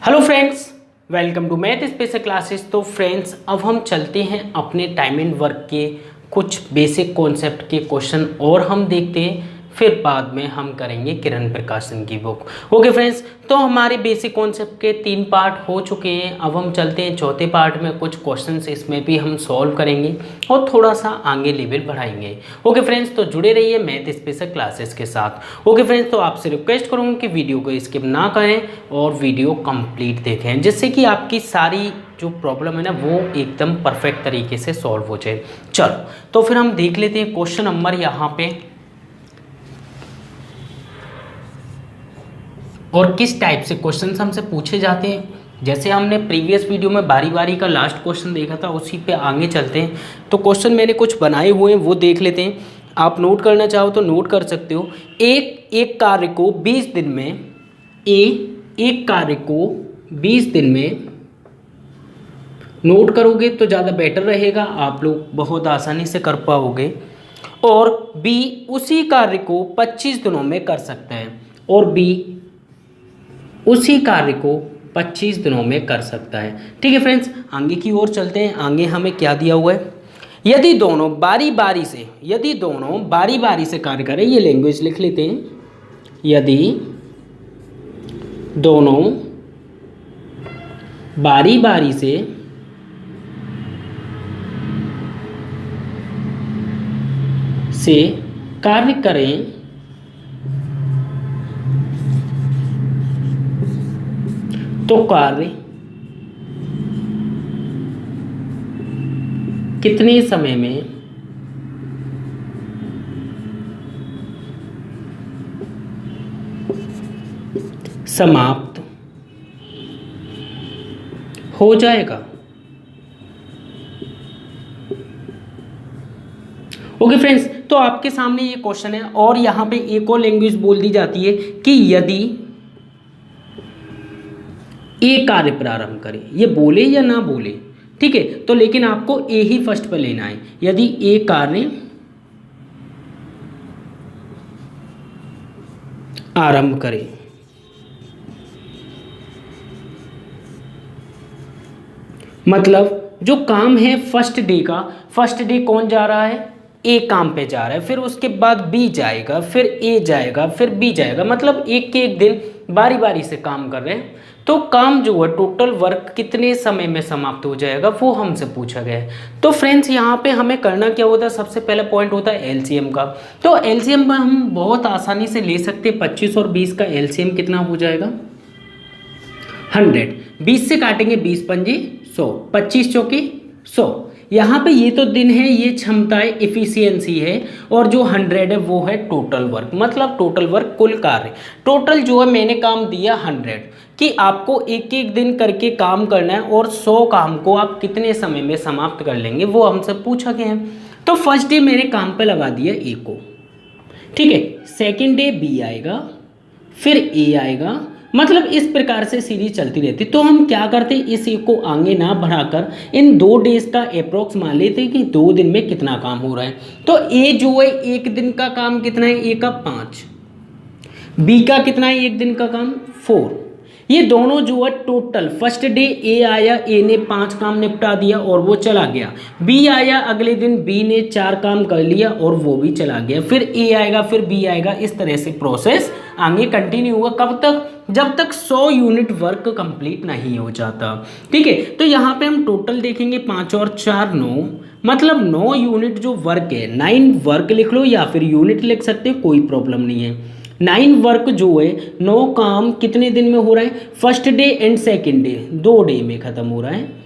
Hello friends, welcome to math special classes. तो friends, अब हम चलते हैं अपने टाइम एंड वर्क के कुछ बेसिक कॉन्सेप्ट के क्वेश्चन और हम देखते हैं, फिर बाद में हम करेंगे किरण प्रकाशन की बुक। ओके फ्रेंड्स, तो हमारे बेसिक कॉन्सेप्ट के 3 पार्ट हो चुके हैं। अब हम चलते हैं चौथे पार्ट में, कुछ क्वेश्चंस इसमें भी हम सॉल्व करेंगे और थोड़ा सा आगे लेवल बढ़ाएंगे। ओके फ्रेंड्स, तो जुड़े रहिए मैथ स्पेशल क्लासेस के साथ। ओके फ्रेंड्स, तो आपसे रिक्वेस्ट करूँगा कि वीडियो को स्किप ना करें और वीडियो कंप्लीट देखें, जिससे कि आपकी सारी जो प्रॉब्लम है ना वो एकदम परफेक्ट तरीके से सॉल्व हो जाए। चलो, तो फिर हम देख लेते हैं क्वेश्चन नंबर यहाँ पे, और किस टाइप से क्वेश्चंस हमसे पूछे जाते हैं। जैसे हमने प्रीवियस वीडियो में बारी बारी का लास्ट क्वेश्चन देखा था, उसी पे आगे चलते हैं। तो क्वेश्चन मैंने कुछ बनाए हुए हैं, वो देख लेते हैं। आप नोट करना चाहो तो नोट कर सकते हो। एक कार्य को 20 दिन में एक कार्य को 20 दिन में नोट करोगे तो ज़्यादा बेटर रहेगा, आप लोग बहुत आसानी से कर पाओगे। और बी उसी कार्य को 25 दिनों में कर सकता है, और बी उसी कार्य को 25 दिनों में कर सकता है। ठीक है फ्रेंड्स, आगे की ओर चलते हैं। आगे हमें क्या दिया हुआ है, यदि दोनों बारी बारी से कार्य करें, ये लैंग्वेज लिख लेते हैं। यदि दोनों बारी बारी से कार्य करें तो कार्य कितने समय में समाप्त हो जाएगा। ओके फ्रेंड्स, तो आपके सामने ये क्वेश्चन है और यहाँ पे एक और लैंग्वेज बोल दी जाती है कि यदि ए कार्य प्रारंभ करे, ये बोले या ना बोले, ठीक है, तो लेकिन आपको ए ही फर्स्ट पर लेना है। यदि ए कार्य आरंभ करे, मतलब जो काम है फर्स्ट डे कौन जा रहा है, ए काम पे जा रहा है, फिर उसके बाद बी जाएगा, फिर ए जाएगा, फिर बी जाएगा, मतलब एक के एक दिन बारी बारी से काम कर रहे हैं। तो काम जो है टोटल वर्क कितने समय में समाप्त हो जाएगा वो हमसे पूछा गया है। तो फ्रेंड्स, यहाँ पे हमें करना क्या होता है, सबसे पहला पॉइंट होता है एलसीएम का। तो एलसीएम में हम बहुत आसानी से ले सकते हैं। 25 और 20 का एलसीएम कितना हो जाएगा, 100। 20 से काटेंगे 20 पंजे 100, 25 चौके 100। यहाँ पे ये तो दिन है, ये क्षमता है, इफिशियंसी है, और जो 100 है वो है टोटल वर्क, मतलब टोटल वर्क कुल कार्य। टोटल जो है मैंने काम दिया 100 कि आपको एक एक दिन करके काम करना है, और 100 काम को आप कितने समय में समाप्त कर लेंगे वो हमसे पूछा गया है। तो फर्स्ट डे मैंने काम पे लगा दिया ए को, ठीक है। सेकेंड डे बी आएगा, फिर ए आएगा, मतलब इस प्रकार से सीरीज चलती रहती। तो हम क्या करते, इस एक को आगे ना बढ़ाकर इन 2 डेज का अप्रोक्स मान लेते कि 2 दिन में कितना काम हो रहा है। तो ए जो है एक दिन का काम कितना है, ए का 5, बी का कितना है एक दिन का काम 4। ये दोनों जो है टोटल फर्स्ट डे ए आया, ए ने 5 काम निपटा दिया और वो चला गया। बी आया अगले दिन, बी ने 4 काम कर लिया और वो भी चला गया। फिर ए आएगा, फिर बी आएगा, इस तरह से प्रोसेस आगे कंटिन्यू होगा। कब तक, जब तक 100 यूनिट वर्क कंप्लीट नहीं हो जाता, ठीक है। तो यहाँ पे हम टोटल देखेंगे 5 और 4 9, मतलब 9 यूनिट जो वर्क है, 9 वर्क लिख लो या फिर यूनिट लिख सकते हो, कोई प्रॉब्लम नहीं है। 9 वर्क जो है, 9 काम कितने दिन में हो रहा है, first day and second day, 2 day में खत्म हो रहा है।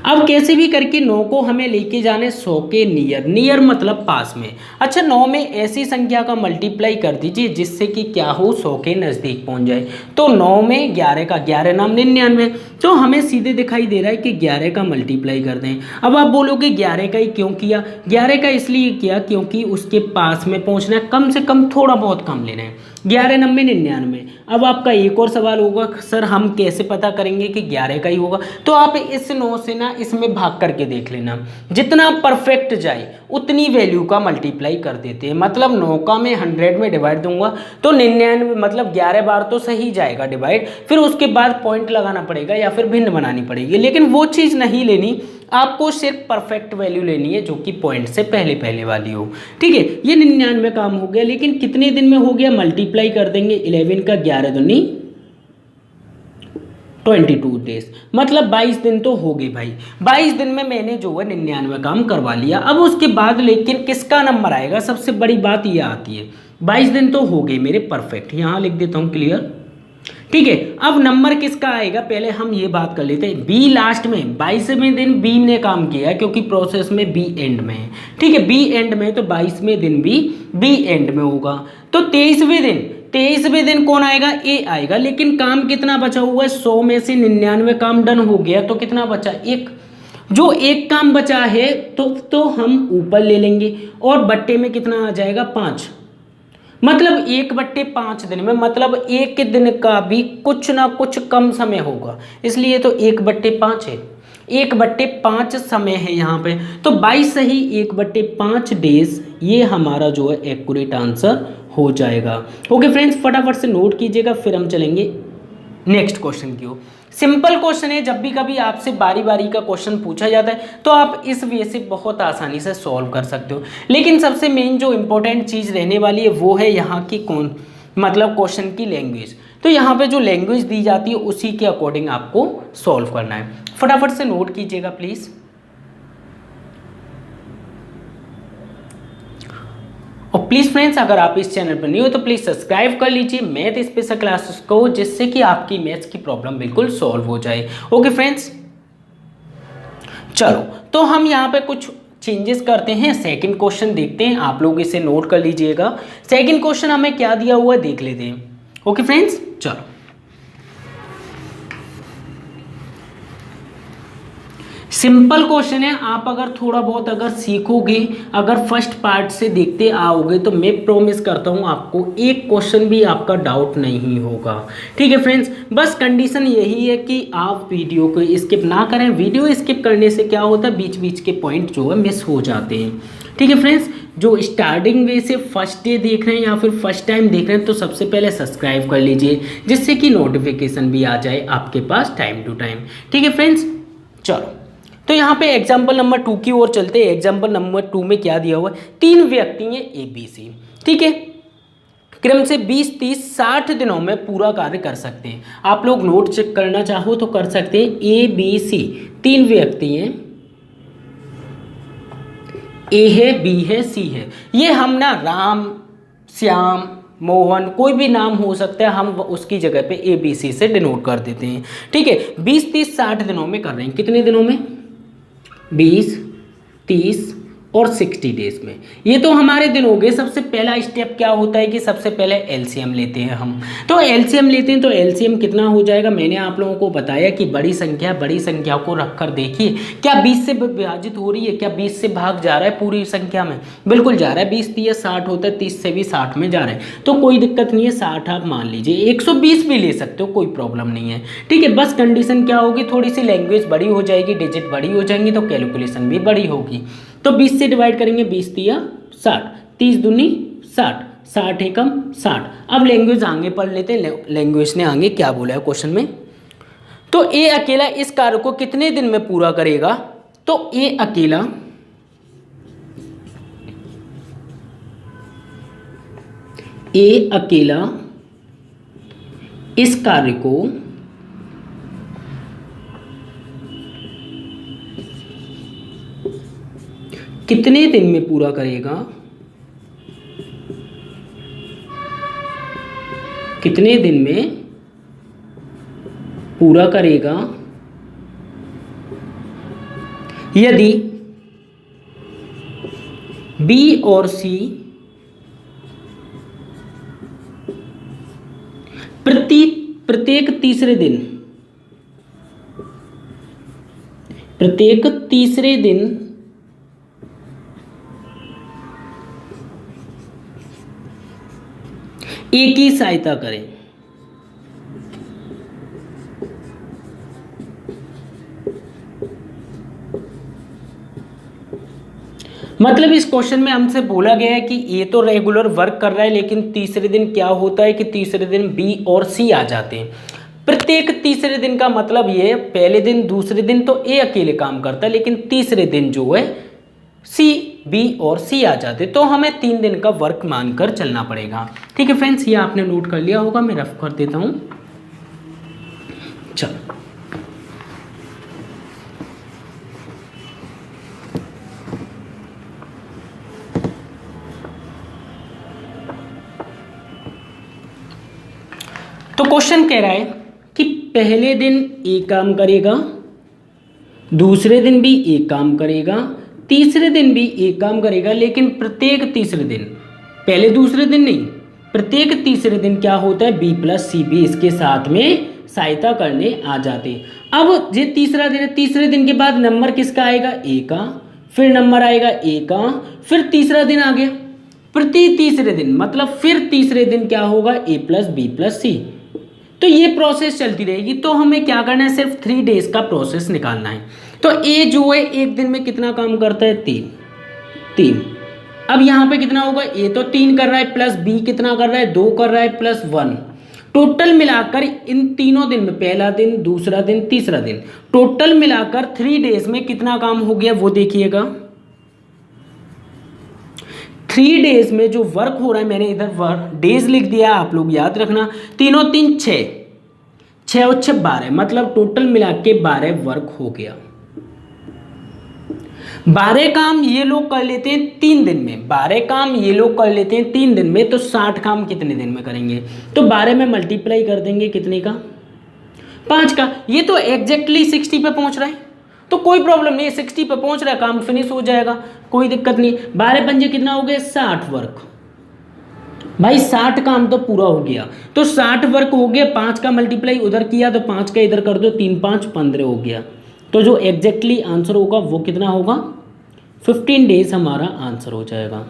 अब कैसे भी करके 9 को हमें लेके जाने 100 के नियर मतलब पास में। अच्छा, 9 में ऐसी संख्या का मल्टीप्लाई कर दीजिए जिससे कि क्या हो, 100 के नज़दीक पहुंच जाए। तो 9 में 11 का 11 नाम 99, तो हमें सीधे दिखाई दे रहा है कि 11 का मल्टीप्लाई कर दें। अब आप बोलोगे 11 का ही क्यों किया, 11 का इसलिए किया क्योंकि उसके पास में पहुंचना है, कम से कम थोड़ा बहुत कम लेना है। 11 90 99। अब आपका एक और सवाल होगा, सर हम कैसे पता करेंगे कि 11 का ही होगा। तो आप इस 9 से ना इसमें भाग करके देख लेना, जितना परफेक्ट जाए उतनी वैल्यू का मल्टीप्लाई कर देते हैं। मतलब 9 का मैं 100 में डिवाइड दूंगा तो 99 मतलब 11 बार तो सही जाएगा डिवाइड, फिर उसके बाद पॉइंट लगाना पड़ेगा या फिर भिन्न बनानी पड़ेगी, लेकिन वो चीज़ नहीं लेनी, आपको सिर्फ परफेक्ट वैल्यू लेनी है जो कि पॉइंट से पहले पहले वाली हो। ठीक है, ये 99 काम हो गया, लेकिन कितने दिन में हो गया, मल्टीप्लाई कर देंगे 11 का 11 दूनी 22 डेज, मतलब 22 दिन तो हो गए भाई। 22 दिन में मैंने जो है 99 काम करवा लिया। अब उसके बाद लेकिन किसका नंबर आएगा, सबसे बड़ी बात ये आती है। 22 दिन तो हो गए मेरे परफेक्ट, यहाँ लिख देता हूँ क्लियर। ठीक है, अब नंबर किसका आएगा, पहले हम ये बात कर लेते हैं। बी लास्ट में 22वें दिन बी ने काम किया क्योंकि प्रोसेस में बी एंड में है। ठीक है, बी एंड में तो 22वें दिन भी बी एंड में होगा। तो 23वें दिन कौन आएगा, ए आएगा। लेकिन काम कितना बचा हुआ है, 100 में से 99 काम डन हो गया, तो कितना बचा, एक। जो एक काम बचा है तो हम ऊपर ले लेंगे और बट्टे में कितना आ जाएगा, 5। मतलब 1/5 दिन में, मतलब एक दिन का भी कुछ ना कुछ कम समय होगा, इसलिए तो 1/5 है। 1/5 समय है यहाँ पे, तो 22 सही 1/5 डेज, ये हमारा जो है एक्यूरेट आंसर हो जाएगा। ओके फ्रेंड्स, फटाफट से नोट कीजिएगा, फिर हम चलेंगे नेक्स्ट क्वेश्चन की ओर। सिंपल क्वेश्चन है, जब भी कभी आपसे बारी बारी का क्वेश्चन पूछा जाता है तो आप इस वे से बहुत आसानी से सॉल्व कर सकते हो। लेकिन सबसे मेन जो इंपॉर्टेंट चीज़ रहने वाली है वो है यहाँ की मतलब क्वेश्चन की लैंग्वेज। तो यहाँ पे जो लैंग्वेज दी जाती है उसी के अकॉर्डिंग आपको सॉल्व करना है। फटाफट से नोट कीजिएगा प्लीज़। और प्लीज़ फ्रेंड्स, अगर आप इस चैनल पर नहीं हो तो प्लीज़ सब्सक्राइब कर लीजिए मैथ स्पेशल क्लासेस को, जिससे कि आपकी मैथ्स की प्रॉब्लम बिल्कुल सॉल्व हो जाए। ओके फ्रेंड्स, चलो तो हम यहाँ पे कुछ चेंजेस करते हैं। सेकंड क्वेश्चन देखते हैं, आप लोग इसे नोट कर लीजिएगा। सेकंड क्वेश्चन हमें क्या दिया हुआ है देख लेते हैं। ओके फ्रेंड्स, चलो सिंपल क्वेश्चन है। आप अगर थोड़ा बहुत अगर सीखोगे, अगर फर्स्ट पार्ट से देखते आओगे तो मैं प्रॉमिस करता हूँ आपको एक क्वेश्चन भी आपका डाउट नहीं होगा। ठीक है फ्रेंड्स, बस कंडीशन यही है कि आप वीडियो को स्किप ना करें। वीडियो स्किप करने से क्या होता है, बीच बीच के पॉइंट जो है मिस हो जाते हैं। ठीक है फ्रेंड्स, जो स्टार्टिंग वे से फर्स्ट डे देख रहे हैं या फिर फर्स्ट टाइम देख रहे हैं तो सबसे पहले सब्सक्राइब कर लीजिए, जिससे कि नोटिफिकेशन भी आ जाए आपके पास टाइम टू टाइम। ठीक है फ्रेंड्स, चलो तो यहाँ पे एग्जाम्पल नंबर 2 की ओर चलते हैं। एग्जाम्पल नंबर 2 में क्या दिया हुआ है, 3 व्यक्ति हैं ए बी सी। ठीक है, क्रम से 20, 30, 60 दिनों में पूरा कार्य कर सकते हैं। आप लोग नोट चेक करना चाहो तो कर सकते हैं। ए बी सी 3 व्यक्ति हैं, ए है, बी है, सी है। ये हम ना राम, श्याम, मोहन, कोई भी नाम हो सकता है, हम उसकी जगह पे ए बी सी से डिनोट कर देते हैं। ठीक है, 20, 30, 60 दिनों में कर रहे हैं। कितने दिनों में, 20, 30 और 60 डेज में। ये तो हमारे दिन हो गए। सबसे पहला स्टेप क्या होता है कि सबसे पहले एलसीएम लेते हैं हम। तो एलसीएम लेते हैं तो एलसीएम कितना हो जाएगा, मैंने आप लोगों को बताया कि बड़ी संख्या को रखकर देखिए क्या 20 से विभाजित हो रही है, क्या 20 से भाग जा रहा है पूरी संख्या में, बिल्कुल जा रहा है। 20 30 60 होता है, 30 से भी 60 में जा रहा है, तो कोई दिक्कत नहीं है। 60 आप मान लीजिए, 120 भी ले सकते हो, कोई प्रॉब्लम नहीं है। ठीक है, बस कंडीशन क्या होगी, थोड़ी सी लैंग्वेज बड़ी हो जाएगी, डिजिट बड़ी हो जाएंगी तो कैलकुलेशन भी बड़ी होगी। तो 20 से डिवाइड करेंगे, 20 तिया 60, 30 दूनी 60, 60 एकम 60। अब लैंग्वेज आगे पढ़ लेते हैं। लैंग्वेज ने आगे क्या बोला है क्वेश्चन में। तो ए अकेला इस कार्य को कितने दिन में पूरा करेगा, तो ए अकेला इस कार्य को कितने दिन में पूरा करेगा, कितने दिन में पूरा करेगा यदि बी और सी प्रत्येक तीसरे दिन ए की सहायता करें। मतलब इस क्वेश्चन में हमसे बोला गया है कि ए तो रेगुलर वर्क कर रहा है, लेकिन तीसरे दिन क्या होता है कि तीसरे दिन बी और सी आ जाते हैं। प्रत्येक तीसरे दिन का मतलब ये, पहले दिन दूसरे दिन तो ए अकेले काम करता है, लेकिन तीसरे दिन जो है सी, बी और सी आ जाते, तो हमें 3 दिन का वर्क मानकर चलना पड़ेगा। ठीक है फ्रेंड्स, ये आपने नोट कर लिया होगा, मैं रफ कर देता हूं। चलो तो क्वेश्चन कह रहा है कि पहले दिन ए काम करेगा, दूसरे दिन भी ए काम करेगा, तीसरे दिन भी ए काम करेगा, लेकिन प्रत्येक तीसरे दिन, पहले दूसरे दिन नहीं, प्रत्येक तीसरे दिन क्या होता है बी प्लस सी भी इसके साथ में सहायता करने आ जाते। अब ये तीसरा दिन है, तीसरे दिन के बाद नंबर किसका आएगा ए का, फिर नंबर आएगा ए का, फिर तीसरा दिन आ गया, प्रति तीसरे दिन मतलब फिर तीसरे दिन क्या होगा ए प्लस बी प्लस सी। तो ये प्रोसेस चलती रहेगी। तो हमें क्या करना है, सिर्फ 3 डेज का प्रोसेस निकालना है। तो ए जो है एक दिन में कितना काम करता है 3। अब यहाँ पे कितना होगा, ए तो 3 कर रहा है, प्लस बी कितना कर रहा है 2 कर रहा है, प्लस 1। टोटल मिलाकर इन तीनों दिन में, पहला दिन दूसरा दिन तीसरा दिन, टोटल मिलाकर 3 डेज में कितना काम हो गया वो देखिएगा। 3 डेज में जो वर्क हो रहा है, मैंने इधर वर्क डेज लिख दिया, आप लोग याद रखना, 3 और 3 6, 6 और 6 12, मतलब टोटल मिला के 12 वर्क हो गया। 12 काम ये लोग कर लेते हैं 3 दिन में, 12 काम ये लोग कर लेते हैं 3 दिन में, तो 60 काम कितने दिन में करेंगे, तो 12 में मल्टीप्लाई कर देंगे कितने का 5 का। ये तो एग्जैक्टली 60 पे पहुंच रहा है, तो कोई प्रॉब्लम नहीं है, 60 पे पहुंच रहा है, काम फिनिश हो जाएगा, कोई दिक्कत नहीं। 12 पंजे कितना हो गया 60 वर्क, भाई 60 काम तो पूरा हो गया, तो 60 वर्क हो गया, 5 का मल्टीप्लाई उधर किया तो 5 का इधर कर दो, 3 5 15 हो गया। तो जो एग्जैक्टली आंसर होगा वो कितना होगा 15 डेज हमारा आंसर हो जाएगा।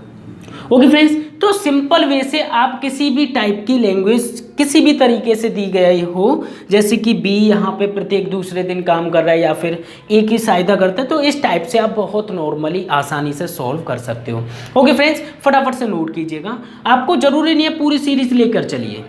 ओके फ्रेंड्स, तो सिंपल वे से आप किसी भी टाइप की लैंग्वेज किसी भी तरीके से दी गई हो, जैसे कि बी यहाँ पे प्रत्येक दूसरे दिन काम कर रहा है या फिर ए की सहायता करता है, तो इस टाइप से आप बहुत नॉर्मली आसानी से सॉल्व कर सकते हो। ओके फ्रेंड्स, फटाफट से नोट कीजिएगा, आपको जरूरी नहीं है पूरी सीरीज लेकर चलिए,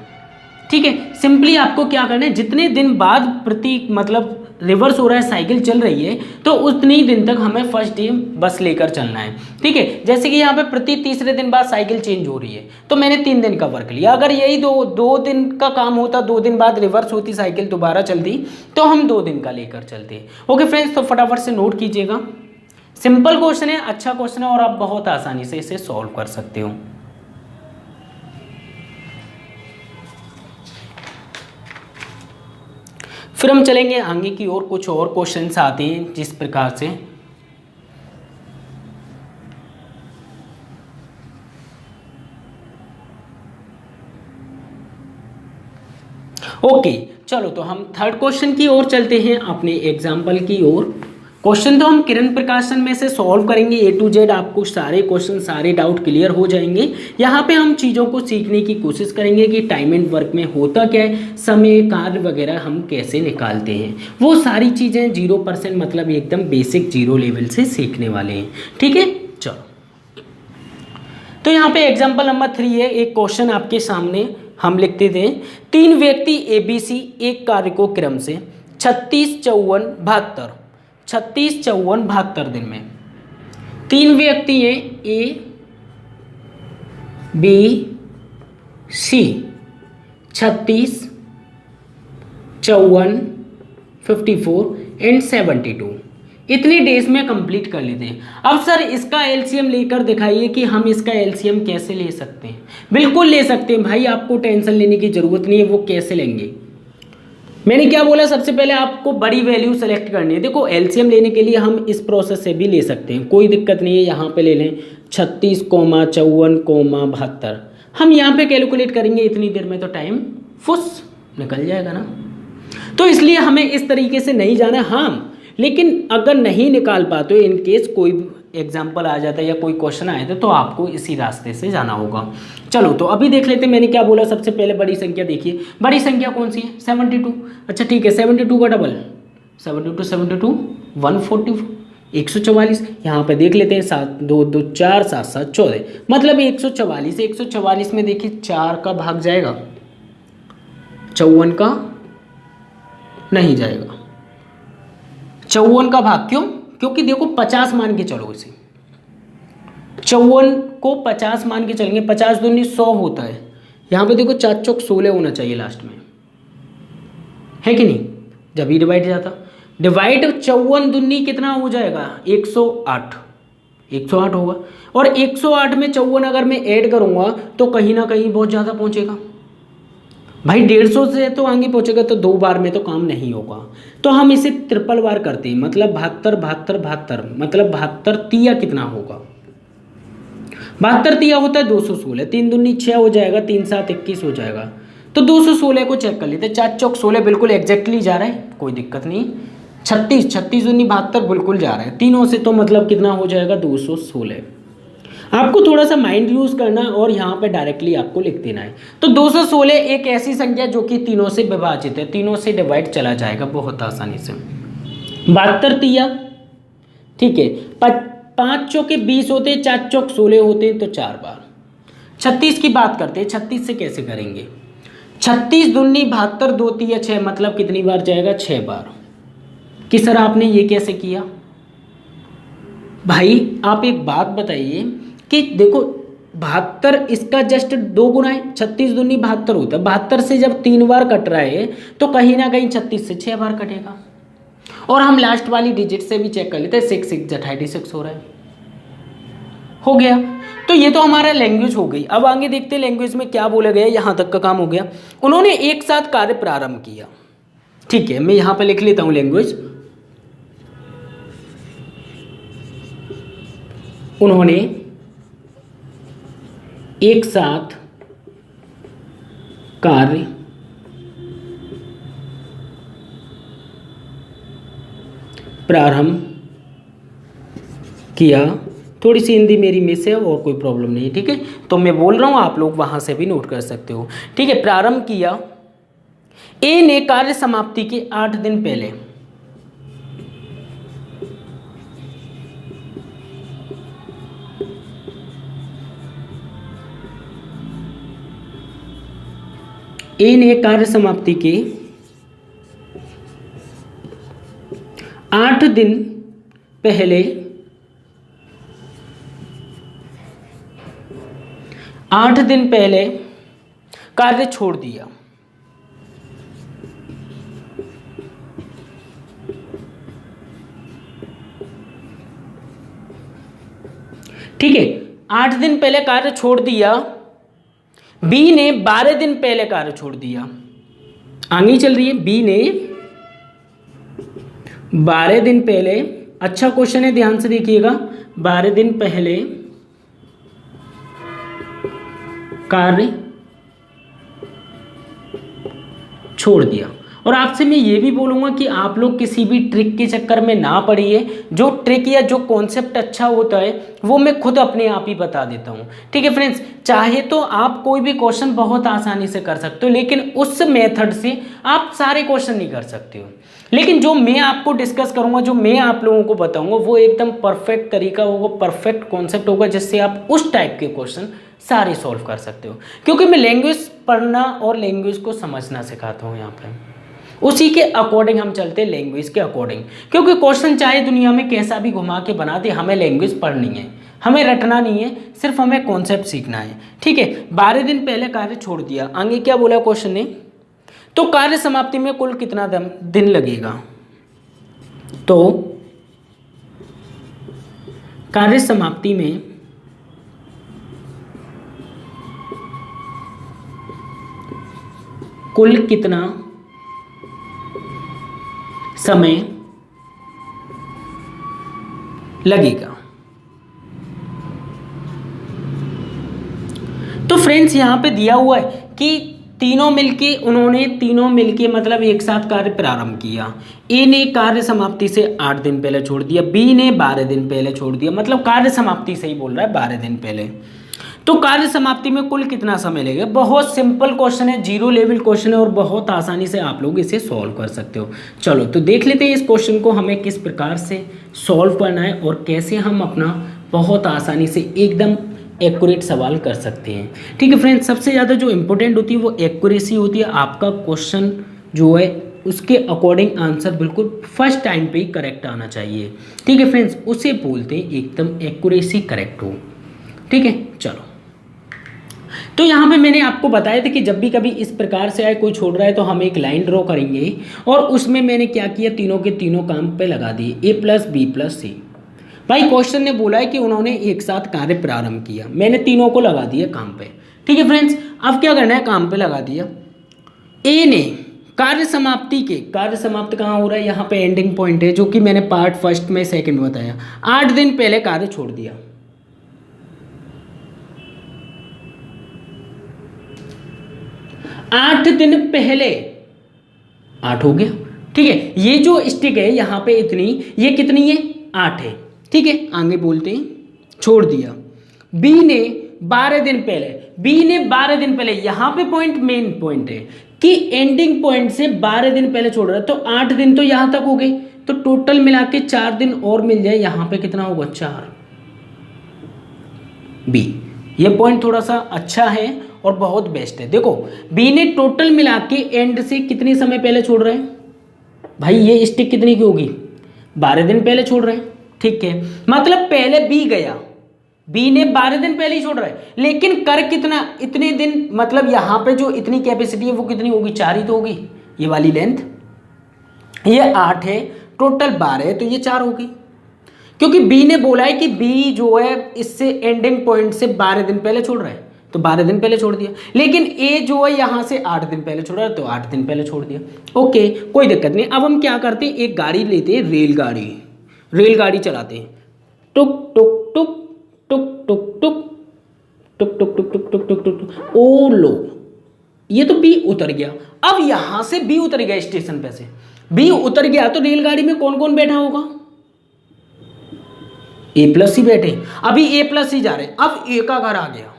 ठीक है। सिंपली आपको क्या करना है, जितने दिन बाद प्रति मतलब रिवर्स हो रहा है, साइकिल चल रही है, तो उतने ही दिन तक हमें फर्स्ट डे बस लेकर चलना है, ठीक है। जैसे कि यहाँ पे प्रति तीसरे दिन बाद साइकिल चेंज हो रही है, तो मैंने 3 दिन का वर्क लिया। अगर यही दो दिन का काम होता, 2 दिन बाद रिवर्स होती साइकिल दोबारा चलती, तो हम 2 दिन का लेकर चलते। ओके फ्रेंड्स, तो फटाफट से नोट कीजिएगा, सिंपल क्वेश्चन है, अच्छा क्वेश्चन है और आप बहुत आसानी से इसे सॉल्व कर सकते हो। फिर हम चलेंगे आगे की ओर, कुछ और क्वेश्चंस आते हैं जिस प्रकार से, ओके चलो तो हम थर्ड क्वेश्चन की ओर चलते हैं, अपने एग्जाम्पल की ओर। क्वेश्चन तो हम किरण प्रकाशन में से सॉल्व करेंगे A to Z, आपको सारे क्वेश्चन सारे डाउट क्लियर हो जाएंगे। यहाँ पे हम चीज़ों को सीखने की कोशिश करेंगे कि टाइम एंड वर्क में होता क्या है, समय कार्य वगैरह हम कैसे निकालते हैं, वो सारी चीज़ें 0% मतलब एकदम बेसिक 0 लेवल से सीखने वाले हैं, ठीक है। चलो तो यहाँ पे एग्जाम्पल नंबर 3 है, एक क्वेश्चन आपके सामने हम लिखते थे, 3 व्यक्ति ABC एक कार्य को क्रम से 36 54 72 दिन में, 3 व्यक्ति हैं A B C 36 54 54 एंड 72 इतने डेज में कंप्लीट कर लेते हैं। अब सर इसका एलसीएम लेकर दिखाइए कि हम इसका एलसीएम कैसे ले सकते हैं। बिल्कुल ले सकते हैं भाई, आपको टेंशन लेने की जरूरत नहीं है, वो कैसे लेंगे। मैंने क्या बोला, सबसे पहले आपको बड़ी वैल्यू सेलेक्ट करनी है। देखो एलसीएम लेने के लिए हम इस प्रोसेस से भी ले सकते हैं, कोई दिक्कत नहीं है। यहाँ पे ले लें 36, 54, 72, हम यहाँ पे कैलकुलेट करेंगे, इतनी देर में तो टाइम फुस निकल जाएगा ना। तो इसलिए हमें इस तरीके से नहीं जाना। हाँ, लेकिन अगर नहीं निकाल पाते हो, इन केस कोई एग्जाम्पल आ जाता है या कोई क्वेश्चन आया था, तो आपको इसी रास्ते से जाना होगा। चलो तो अभी देख लेते हैं, मैंने क्या बोला। सबसे पहले बड़ी संख्या देखिए, बड़ी संख्या कौन सी है 72। अच्छा ठीक है, 72 का डबल 72 72 144, 144 यहाँ पे देख लेते हैं, 7 2 2 4 7 7 14, मतलब 144। 144 में देखिए 4 का भाग जाएगा, 54 का नहीं जाएगा। 54 का भाग क्यों? क्योंकि देखो 50 मान के चलो इसे, 54 को 50 मान के चलेंगे, 50 दूनी 100 होता है। यहाँ पे देखो 4 चौक 16 होना चाहिए लास्ट में, है कि नहीं? जब ही डिवाइड जाता, डिवाइड 54 दूनी कितना हो जाएगा? 108, 108 होगा। और 108 में 54 अगर मैं ऐड करूँगा तो कहीं ना कहीं बहुत ज़्यादा पहुँचेगा भाई, 150 से तो आगे पहुँचेगा, तो 2 बार में तो काम नहीं होगा। तो हम इसे ट्रिपल बार करते हैं, मतलब 72 72 72, मतलब 72 तिया कितना होगा? 72 तिया होता है 216, 3 दूनी 6 हो जाएगा, 3 7 21 हो जाएगा। तो 216 को चेक कर लेते हैं, 4 चौक 16 बिल्कुल एग्जैक्टली जा रहा है, कोई दिक्कत नहीं। 36 36 दूनी 72 बिल्कुल जा रहा है, तीनों से तो मतलब कितना हो जाएगा? 216। आपको थोड़ा सा माइंड यूज करना है और यहाँ पे डायरेक्टली आपको लिख देना है। तो 216 एक ऐसी संख्या जो कि तीनों से विभाजित है, तीनों से डिवाइड चला जाएगा बहुत आसानी से। 72 तिया, ठीक है, 5 चौके 20 होते हैं, 4 चौक 16 होते हैं, तो 4 बार। 36 की बात करते हैं, 36 से कैसे करेंगे? 36 दूनी 72, 2 तिया 6, मतलब कितनी बार जाएगा? 6 बार। कि सर आपने ये कैसे किया? भाई आप एक बात बताइए कि देखो 72 इसका जस्ट 2 गुना है, 36 दूनी 72 होता है, 72 से जब 3 बार कट रहा है तो कहीं ना कहीं 36 से 6 बार कटेगा। और हम लास्ट वाली डिजिट से भी चेक कर लेते हैं, 6 6 36 हो रहा है, हो गया। तो ये तो हमारा लैंग्वेज हो गई। अब आगे देखते हैं लैंग्वेज में क्या बोला गया, यहाँ तक का काम हो गया। उन्होंने एक साथ कार्य प्रारंभ किया, ठीक है, मैं यहाँ पे लिख लेता हूँ लैंग्वेज। उन्होंने एक साथ कार्य प्रारंभ किया। थोड़ी सी हिंदी मेरी मिस है और कोई प्रॉब्लम नहीं है, ठीक है, तो मैं बोल रहा हूँ, आप लोग वहां से भी नोट कर सकते हो, ठीक है। प्रारंभ किया, ए ने कार्य समाप्ति के 8 दिन पहले, ए ने कार्य समाप्ति के 8 दिन पहले 8 दिन पहले कार्य छोड़ दिया। ठीक है, 8 दिन पहले कार्य छोड़ दिया। बी ने 12 दिन पहले कार्य छोड़ दिया। आगे चल रही है, बी ने 12 दिन पहले, अच्छा क्वेश्चन है, ध्यान से देखिएगा, 12 दिन पहले कार्य छोड़ दिया। और आपसे मैं ये भी बोलूँगा कि आप लोग किसी भी ट्रिक के चक्कर में ना पड़िए। जो ट्रिक या जो कॉन्सेप्ट अच्छा होता है वो मैं खुद अपने आप ही बता देता हूँ, ठीक है फ्रेंड्स। चाहे तो आप कोई भी क्वेश्चन बहुत आसानी से कर सकते हो, लेकिन उस मेथड से आप सारे क्वेश्चन नहीं कर सकते हो। लेकिन जो मैं आपको डिस्कस करूँगा, जो मैं आप लोगों को बताऊँगा, वो एकदम परफेक्ट तरीका होगा, परफेक्ट कॉन्सेप्ट होगा, जिससे आप उस टाइप के क्वेश्चन सारे सॉल्व कर सकते हो। क्योंकि मैं लैंग्वेज पढ़ना और लैंग्वेज को समझना सिखाता हूँ यहाँ पे, उसी के अकॉर्डिंग हम चलते हैं, लैंग्वेज के अकॉर्डिंग। क्योंकि क्वेश्चन चाहे दुनिया में कैसा भी घुमा के बना दे, हमें लैंग्वेज पढ़नी है, हमें रटना नहीं है, सिर्फ हमें कॉन्सेप्ट सीखना है, ठीक है। 12 दिन पहले कार्य छोड़ दिया। आगे क्या बोला क्वेश्चन ने, तो कार्य समाप्ति में कुल कितना दिन लगेगा? तो कार्य समाप्ति में कुल कितना समय लगेगा? तो फ्रेंड्स यहाँ पे दिया हुआ है कि तीनों मिलके मतलब एक साथ कार्य प्रारंभ किया। ए ने कार्य समाप्ति से 8 दिन पहले छोड़ दिया, बी ने 12 दिन पहले छोड़ दिया, मतलब कार्य समाप्ति से ही बोल रहा है 12 दिन पहले। तो कार्य समाप्ति में कुल कितना समय लगेगा। बहुत सिंपल क्वेश्चन है, जीरो लेवल क्वेश्चन है और बहुत आसानी से आप लोग इसे सॉल्व कर सकते हो। चलो तो देख लेते हैं इस क्वेश्चन को हमें किस प्रकार से सॉल्व करना है और कैसे हम अपना बहुत आसानी से एकदम एक्यूरेट सवाल कर सकते हैं। ठीक है फ्रेंड्स, सबसे ज़्यादा जो इंपॉर्टेंट होती है वो एक्यूरेसी होती है। आपका क्वेश्चन जो है उसके अकॉर्डिंग आंसर बिल्कुल फर्स्ट टाइम पे ही करेक्ट आना चाहिए। ठीक है फ्रेंड्स, उसे बोलते हैं एकदम एक्यूरेसी करेक्ट हो। ठीक है, चलो तो यहाँ पे मैंने आपको बताया था कि जब भी कभी इस प्रकार से आए कोई छोड़ रहा है तो हम एक लाइन ड्रॉ करेंगे और उसमें मैंने क्या किया, तीनों के तीनों काम पे लगा दिए, ए प्लस बी प्लस सी। भाई क्वेश्चन ने बोला है कि उन्होंने एक साथ कार्य प्रारंभ किया, मैंने तीनों को लगा दिया काम पे। ठीक है फ्रेंड्स, अब क्या करना है, काम पे लगा दिया। ए ने कार्य समाप्ति के, कार्य समाप्त कहाँ हो रहा है, यहाँ पे एंडिंग पॉइंट है जो कि मैंने पार्ट फर्स्ट में सेकंड बताया, 8 दिन पहले कार्य छोड़ दिया। 8 दिन पहले 8 हो गया। ठीक है, ये जो स्टिक है यहाँ पे इतनी, ये कितनी है, 8 है। ठीक है, आगे बोलते हैं, छोड़ दिया। बी ने 12 दिन पहले, बी ने 12 दिन पहले, यहाँ पे पॉइंट मेन पॉइंट है कि एंडिंग पॉइंट से 12 दिन पहले छोड़ रहा है, तो 8 दिन तो यहाँ तक हो गए, तो टोटल मिला के 4 दिन और मिल जाए, यहाँ पे कितना होगा, 4। बी, ये पॉइंट थोड़ा सा अच्छा है और बहुत बेस्ट है। देखो बी ने टोटल मिला के एंड से कितने समय पहले छोड़ रहे हैं, भाई ये स्टिक कितनी की होगी, 12 दिन पहले छोड़ रहे हैं। ठीक है, मतलब पहले बी गया, बी ने 12 दिन पहले ही छोड़ रहा है, लेकिन कर कितना, इतने दिन, मतलब यहाँ पे जो इतनी कैपेसिटी है वो कितनी होगी, 4 ही तो होगी। ये वाली लेंथ, ये 8 है, टोटल 12 है, तो ये 4 होगी, क्योंकि बी ने बोला है कि बी जो है इससे एंडिंग पॉइंट से 12 दिन पहले छोड़ रहा है, तो 12 दिन पहले छोड़ दिया। लेकिन ए जो है यहाँ से 8 दिन पहले छोड़ रहा है, तो 8 दिन पहले छोड़ दिया। ओके, कोई दिक्कत नहीं। अब हम क्या करते हैं, एक गाड़ी लेते हैं, रेलगाड़ी, रेलगाड़ी चलाते हैं, टुक टुक टुक टुक टुक टुक टुक टुक टुक टुक टुक टुक टुक, ओ लो, ये तो बी उतर गया। अब यहां से बी उतर गया, स्टेशन पे से बी उतर गया, तो रेलगाड़ी में कौन कौन बैठा होगा, ए प्लस सी बैठे। अभी ए प्लस सी जा रहे, अब ए का घर आ गया,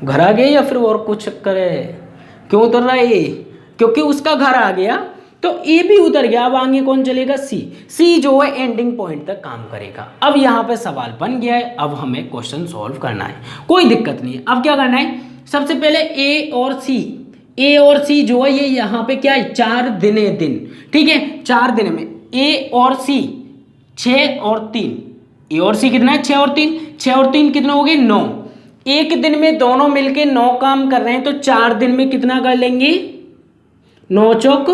घर आ गया या फिर और कुछ चक्कर है, क्यों उतर रहा है ए, क्योंकि उसका घर आ गया, तो ए भी उतर गया। अब आगे कौन चलेगा, सी, सी जो है एंडिंग पॉइंट तक काम करेगा। अब यहाँ पे सवाल बन गया है, अब हमें क्वेश्चन सॉल्व करना है, कोई दिक्कत नहीं है। अब क्या करना है, सबसे पहले ए और सी, ए और सी जो है ये यहाँ पे क्या है, 4 दिने दिन। ठीक है, 4 दिन में ए और सी 6 और 3, ए और सी कितना है, 6 और 3, 6 और 3 कितना हो गए, 9। एक दिन में दोनों मिलके 9 काम कर रहे हैं, तो 4 दिन में कितना कर लेंगे, 9 चौक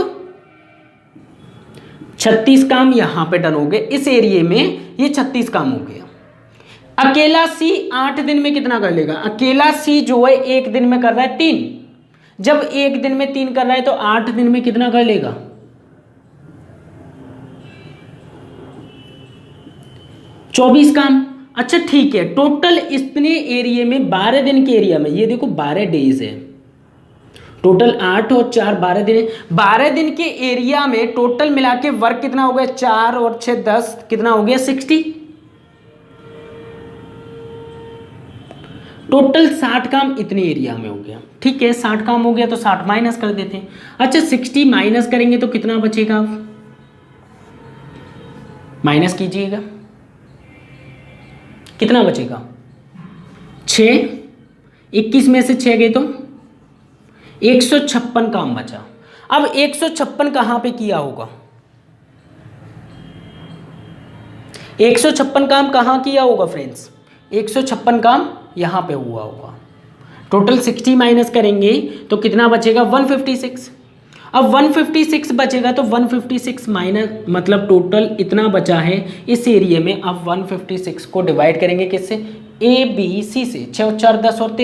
36 काम यहाँ पे डन हो गए। इस एरिया में ये 36 काम हो गया। अकेला सी 8 दिन में कितना कर लेगा, अकेला सी जो है एक दिन में कर रहा है 3, जब एक दिन में 3 कर रहा है तो 8 दिन में कितना कर लेगा, 24 काम। अच्छा ठीक है, टोटल इतने एरिया में 12 दिन के एरिया में, ये देखो 12 डेज है, टोटल 8 और 4 12 दिन है। 12 दिन के एरिया में टोटल मिला के वर्क कितना हो गया, 4 और 6 10, कितना हो गया 60। टोटल 60 काम इतने एरिया में हो गया। ठीक है, 60 काम हो गया तो 60 माइनस कर देते हैं। अच्छा 60 माइनस करेंगे तो कितना बचेगा, आप माइनस कीजिएगा, कितना बचेगा, 6, 21 में से 6 गए तो 156 काम बचा। अब 156 कहां पे किया होगा, 156 काम कहां किया होगा फ्रेंड्स, 156 काम यहां पे हुआ होगा। टोटल 60 माइनस करेंगे तो कितना बचेगा, 156। अब 156 बचेगा तो 156 माइनस, मतलब टोटल इतना बचा है इस एरिया में। अब 156 को डिवाइड करेंगे किससे, ए बी सी से, 6 और 4 10 और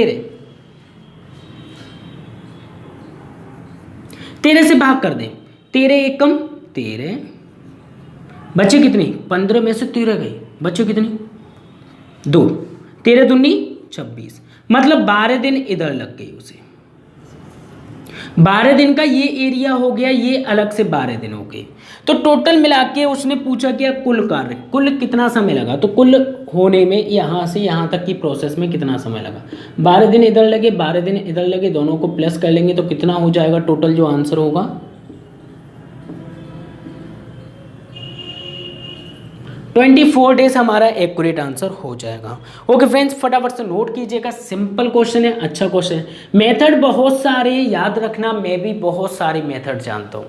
13 से भाग कर दें, 13 एकम 13, बचे कितनी, 15 में से 13 गई, बचे कितनी 2, 13 दूनी 26, मतलब 12 दिन इधर लग गई उसे। 12 दिन का ये एरिया हो गया, ये अलग से 12 दिन हो गए। तो टोटल मिला के उसने पूछा क्या कुल कार्य, कुल कितना समय लगा, तो कुल होने में यहाँ से यहाँ तक की प्रोसेस में कितना समय लगा। 12 दिन इधर लगे, 12 दिन इधर लगे, दोनों को प्लस कर लेंगे तो कितना हो जाएगा टोटल जो आंसर होगा। 24 डेज हमारा एक्यूरेट आंसर हो जाएगा। ओके फ्रेंड्स, फटाफट से नोट कीजिएगा, सिंपल क्वेश्चन है, अच्छा क्वेश्चन है। मेथड बहुत सारे याद रखना, मैं भी बहुत सारे मेथड जानता हूँ,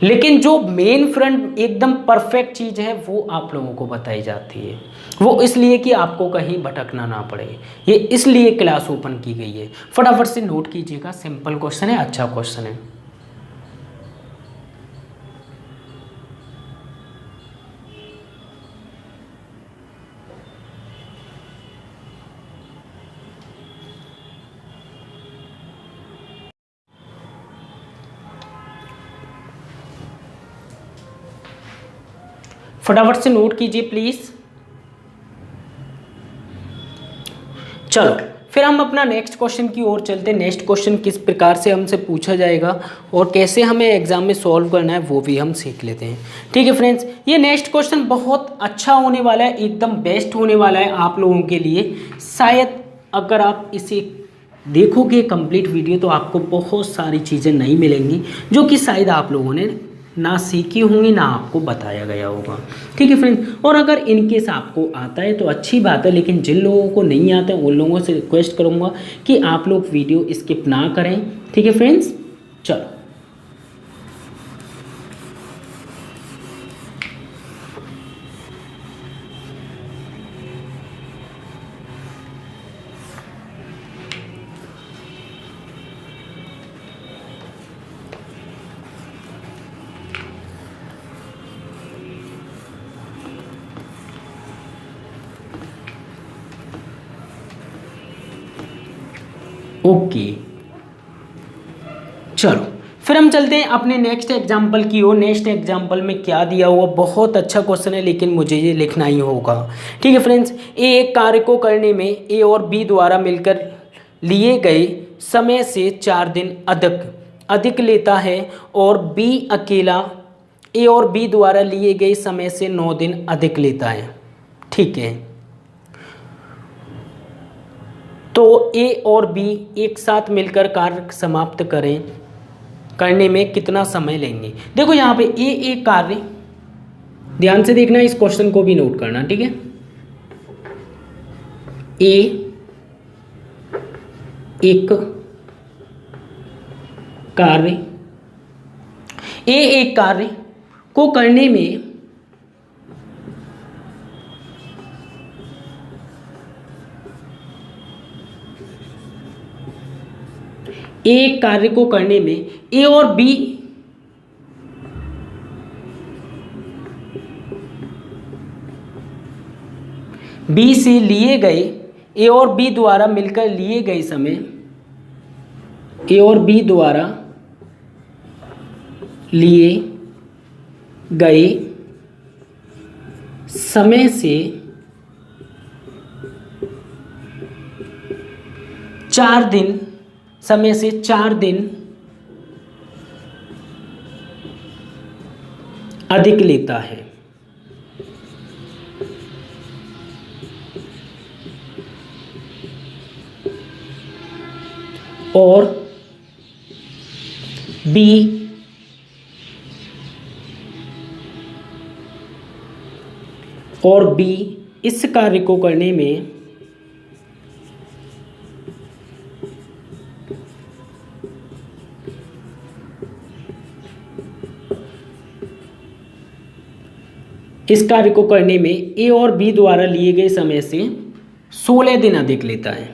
लेकिन जो मेन फ्रंट एकदम परफेक्ट चीज़ है वो आप लोगों को बताई जाती है। वो इसलिए कि आपको कहीं भटकना ना पड़े, ये इसलिए क्लास ओपन की गई है। फटाफट से नोट कीजिएगा, सिंपल क्वेश्चन है, अच्छा क्वेश्चन है। फटाफट से नोट कीजिए प्लीज। चलो फिर हम अपना नेक्स्ट क्वेश्चन की ओर चलते हैं। नेक्स्ट क्वेश्चन किस प्रकार से हमसे पूछा जाएगा और कैसे हमें एग्जाम में सॉल्व करना है वो भी हम सीख लेते हैं। ठीक है फ्रेंड्स, ये नेक्स्ट क्वेश्चन बहुत अच्छा होने वाला है, एकदम बेस्ट होने वाला है आप लोगों के लिए। शायद अगर आप इसे देखोगे कंप्लीट वीडियो तो आपको बहुत सारी चीज़ें नहीं मिलेंगी जो कि शायद आप लोगों ने ना सीखी होंगी, ना आपको बताया गया होगा। ठीक है फ्रेंड्स, और अगर इनकेस आपको आता है तो अच्छी बात है, लेकिन जिन लोगों को नहीं आता है उन लोगों से रिक्वेस्ट करूँगा कि आप लोग वीडियो स्किप ना करें। ठीक है फ्रेंड्स, चलो ओके, चलो फिर हम चलते हैं अपने नेक्स्ट एग्जाम्पल की ओर। नेक्स्ट एग्जाम्पल में क्या दिया हुआ, बहुत अच्छा क्वेश्चन है लेकिन मुझे ये लिखना ही होगा। ठीक है फ्रेंड्स, ए एक कार्य को करने में ए और बी द्वारा मिलकर लिए गए समय से 4 दिन अधिक लेता है और बी अकेला ए और बी द्वारा लिए गए समय से 9 दिन अधिक लेता है। ठीक है, तो ए और बी एक साथ मिलकर कार्य समाप्त करने में कितना समय लेंगे। देखो यहाँ पे ए एक कार्य, ध्यान से देखना, इस क्वेश्चन को भी नोट करना। ठीक है, ए एक कार्य, ए एक कार्य को करने में एक कार्य को करने में ए और बी से लिए गए ए और बी द्वारा मिलकर लिए गए समय, ए और बी द्वारा लिए गए समय से 4 दिन अधिक लेता है। और बी इस कार्य को करने में ए और बी द्वारा लिए गए समय से 16 दिन अधिक लेता है।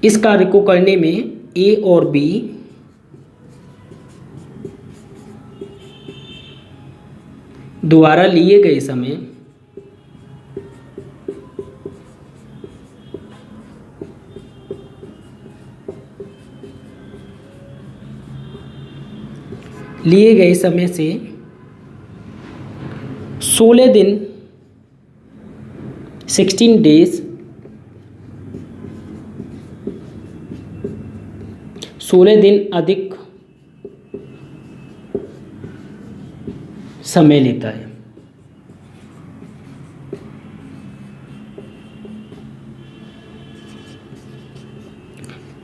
इस कार्य को करने में ए और बी द्वारा लिए गए समय से 16 दिन 16 डेज 16 दिन अधिक समय लेता है।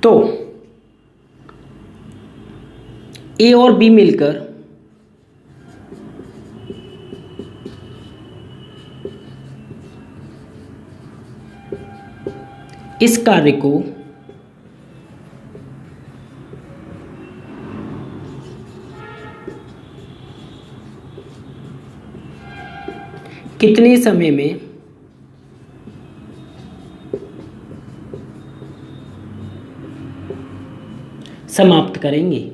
तो ए और बी मिलकर इस कार्य को कितने समय में समाप्त करेंगे।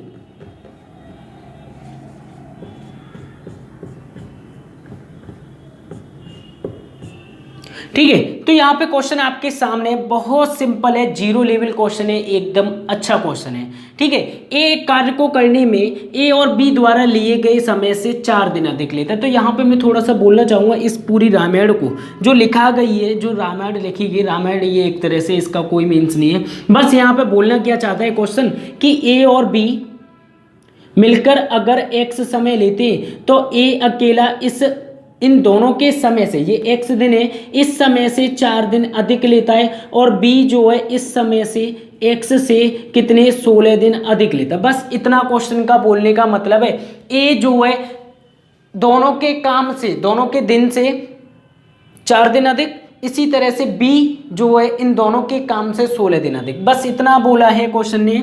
ठीक है, तो यहाँ पे क्वेश्चन आपके सामने बहुत सिंपल है, जीरो लेवल क्वेश्चन है, एकदम अच्छा क्वेश्चन है। ठीक है, ए कार्य को करने में ए और बी द्वारा लिए गए समय से 4 दिन अधिक लेता है। तो यहाँ पे मैं थोड़ा सा बोलना चाहूँगा इस पूरी रामायण को जो लिखा गई है, जो रामायण लिखी गई, रामायण ये एक तरह से इसका कोई मीन्स नहीं है, बस यहाँ पे बोलना क्या चाहता है क्वेश्चन कि ए और बी मिलकर अगर एक्स समय लेते हैं तो ए अकेला इन दोनों के समय से, ये एक्स दिन है, इस समय से 4 दिन अधिक लेता है, और बी जो है इस समय से एक्स से कितने 16 दिन अधिक लेता है। बस इतना क्वेश्चन का बोलने का मतलब है। ए जो है दोनों के काम से, दोनों के दिन से 4 दिन अधिक, इसी तरह से बी जो है इन दोनों के काम से 16 दिन अधिक। बस इतना बोला है क्वेश्चन ने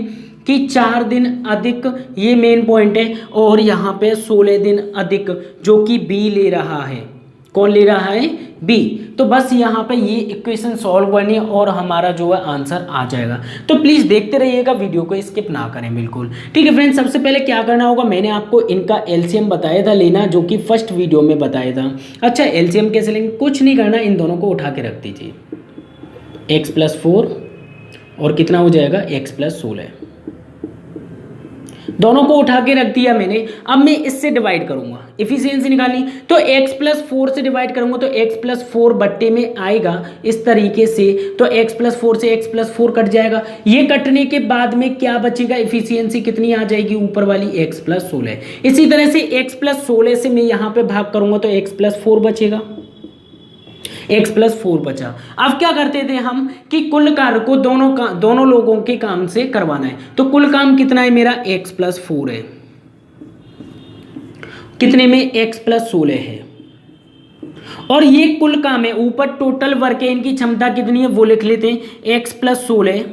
कि 4 दिन अधिक, ये मेन पॉइंट है, और यहाँ पे 16 दिन अधिक जो कि बी ले रहा है। कौन ले रहा है? बी। तो बस यहाँ पे ये इक्वेशन सॉल्व करनी है और हमारा जो है आंसर आ जाएगा। तो प्लीज़ देखते रहिएगा, वीडियो को स्किप ना करें बिल्कुल। ठीक है फ्रेंड्स, सबसे पहले क्या करना होगा, मैंने आपको इनका एलसीएम बताया था लेना, जो कि फर्स्ट वीडियो में बताया था। अच्छा, एलसीएम कैसे लेंगे? कुछ नहीं करना, इन दोनों को उठा के रख दीजिए। x+4 और कितना हो जाएगा x+16, दोनों को उठा के रख दिया मैंने। अब मैं इससे डिवाइड करूंगा, इफिशियंसी निकालनी, तो x+4 से डिवाइड करूंगा तो x+4 बट्टे में आएगा इस तरीके से, तो x+4 से x+4 कट जाएगा। ये कटने के बाद में क्या बचेगा? इफिशियंसी कितनी आ जाएगी? ऊपर वाली x+16। इसी तरह से x+16 से मैं यहाँ पे भाग करूंगा तो x+4 बचेगा, x+4 बचा। अब क्या करते थे हम कि कुल कार्य को दोनों लोगों के काम से करवाना है, तो कुल काम कितना है मेरा? x+4 है। कितने में? x+16 है। और ये कुल काम है, ऊपर टोटल वर्क है, इनकी क्षमता कितनी है वो लिख लेते हैं, x+16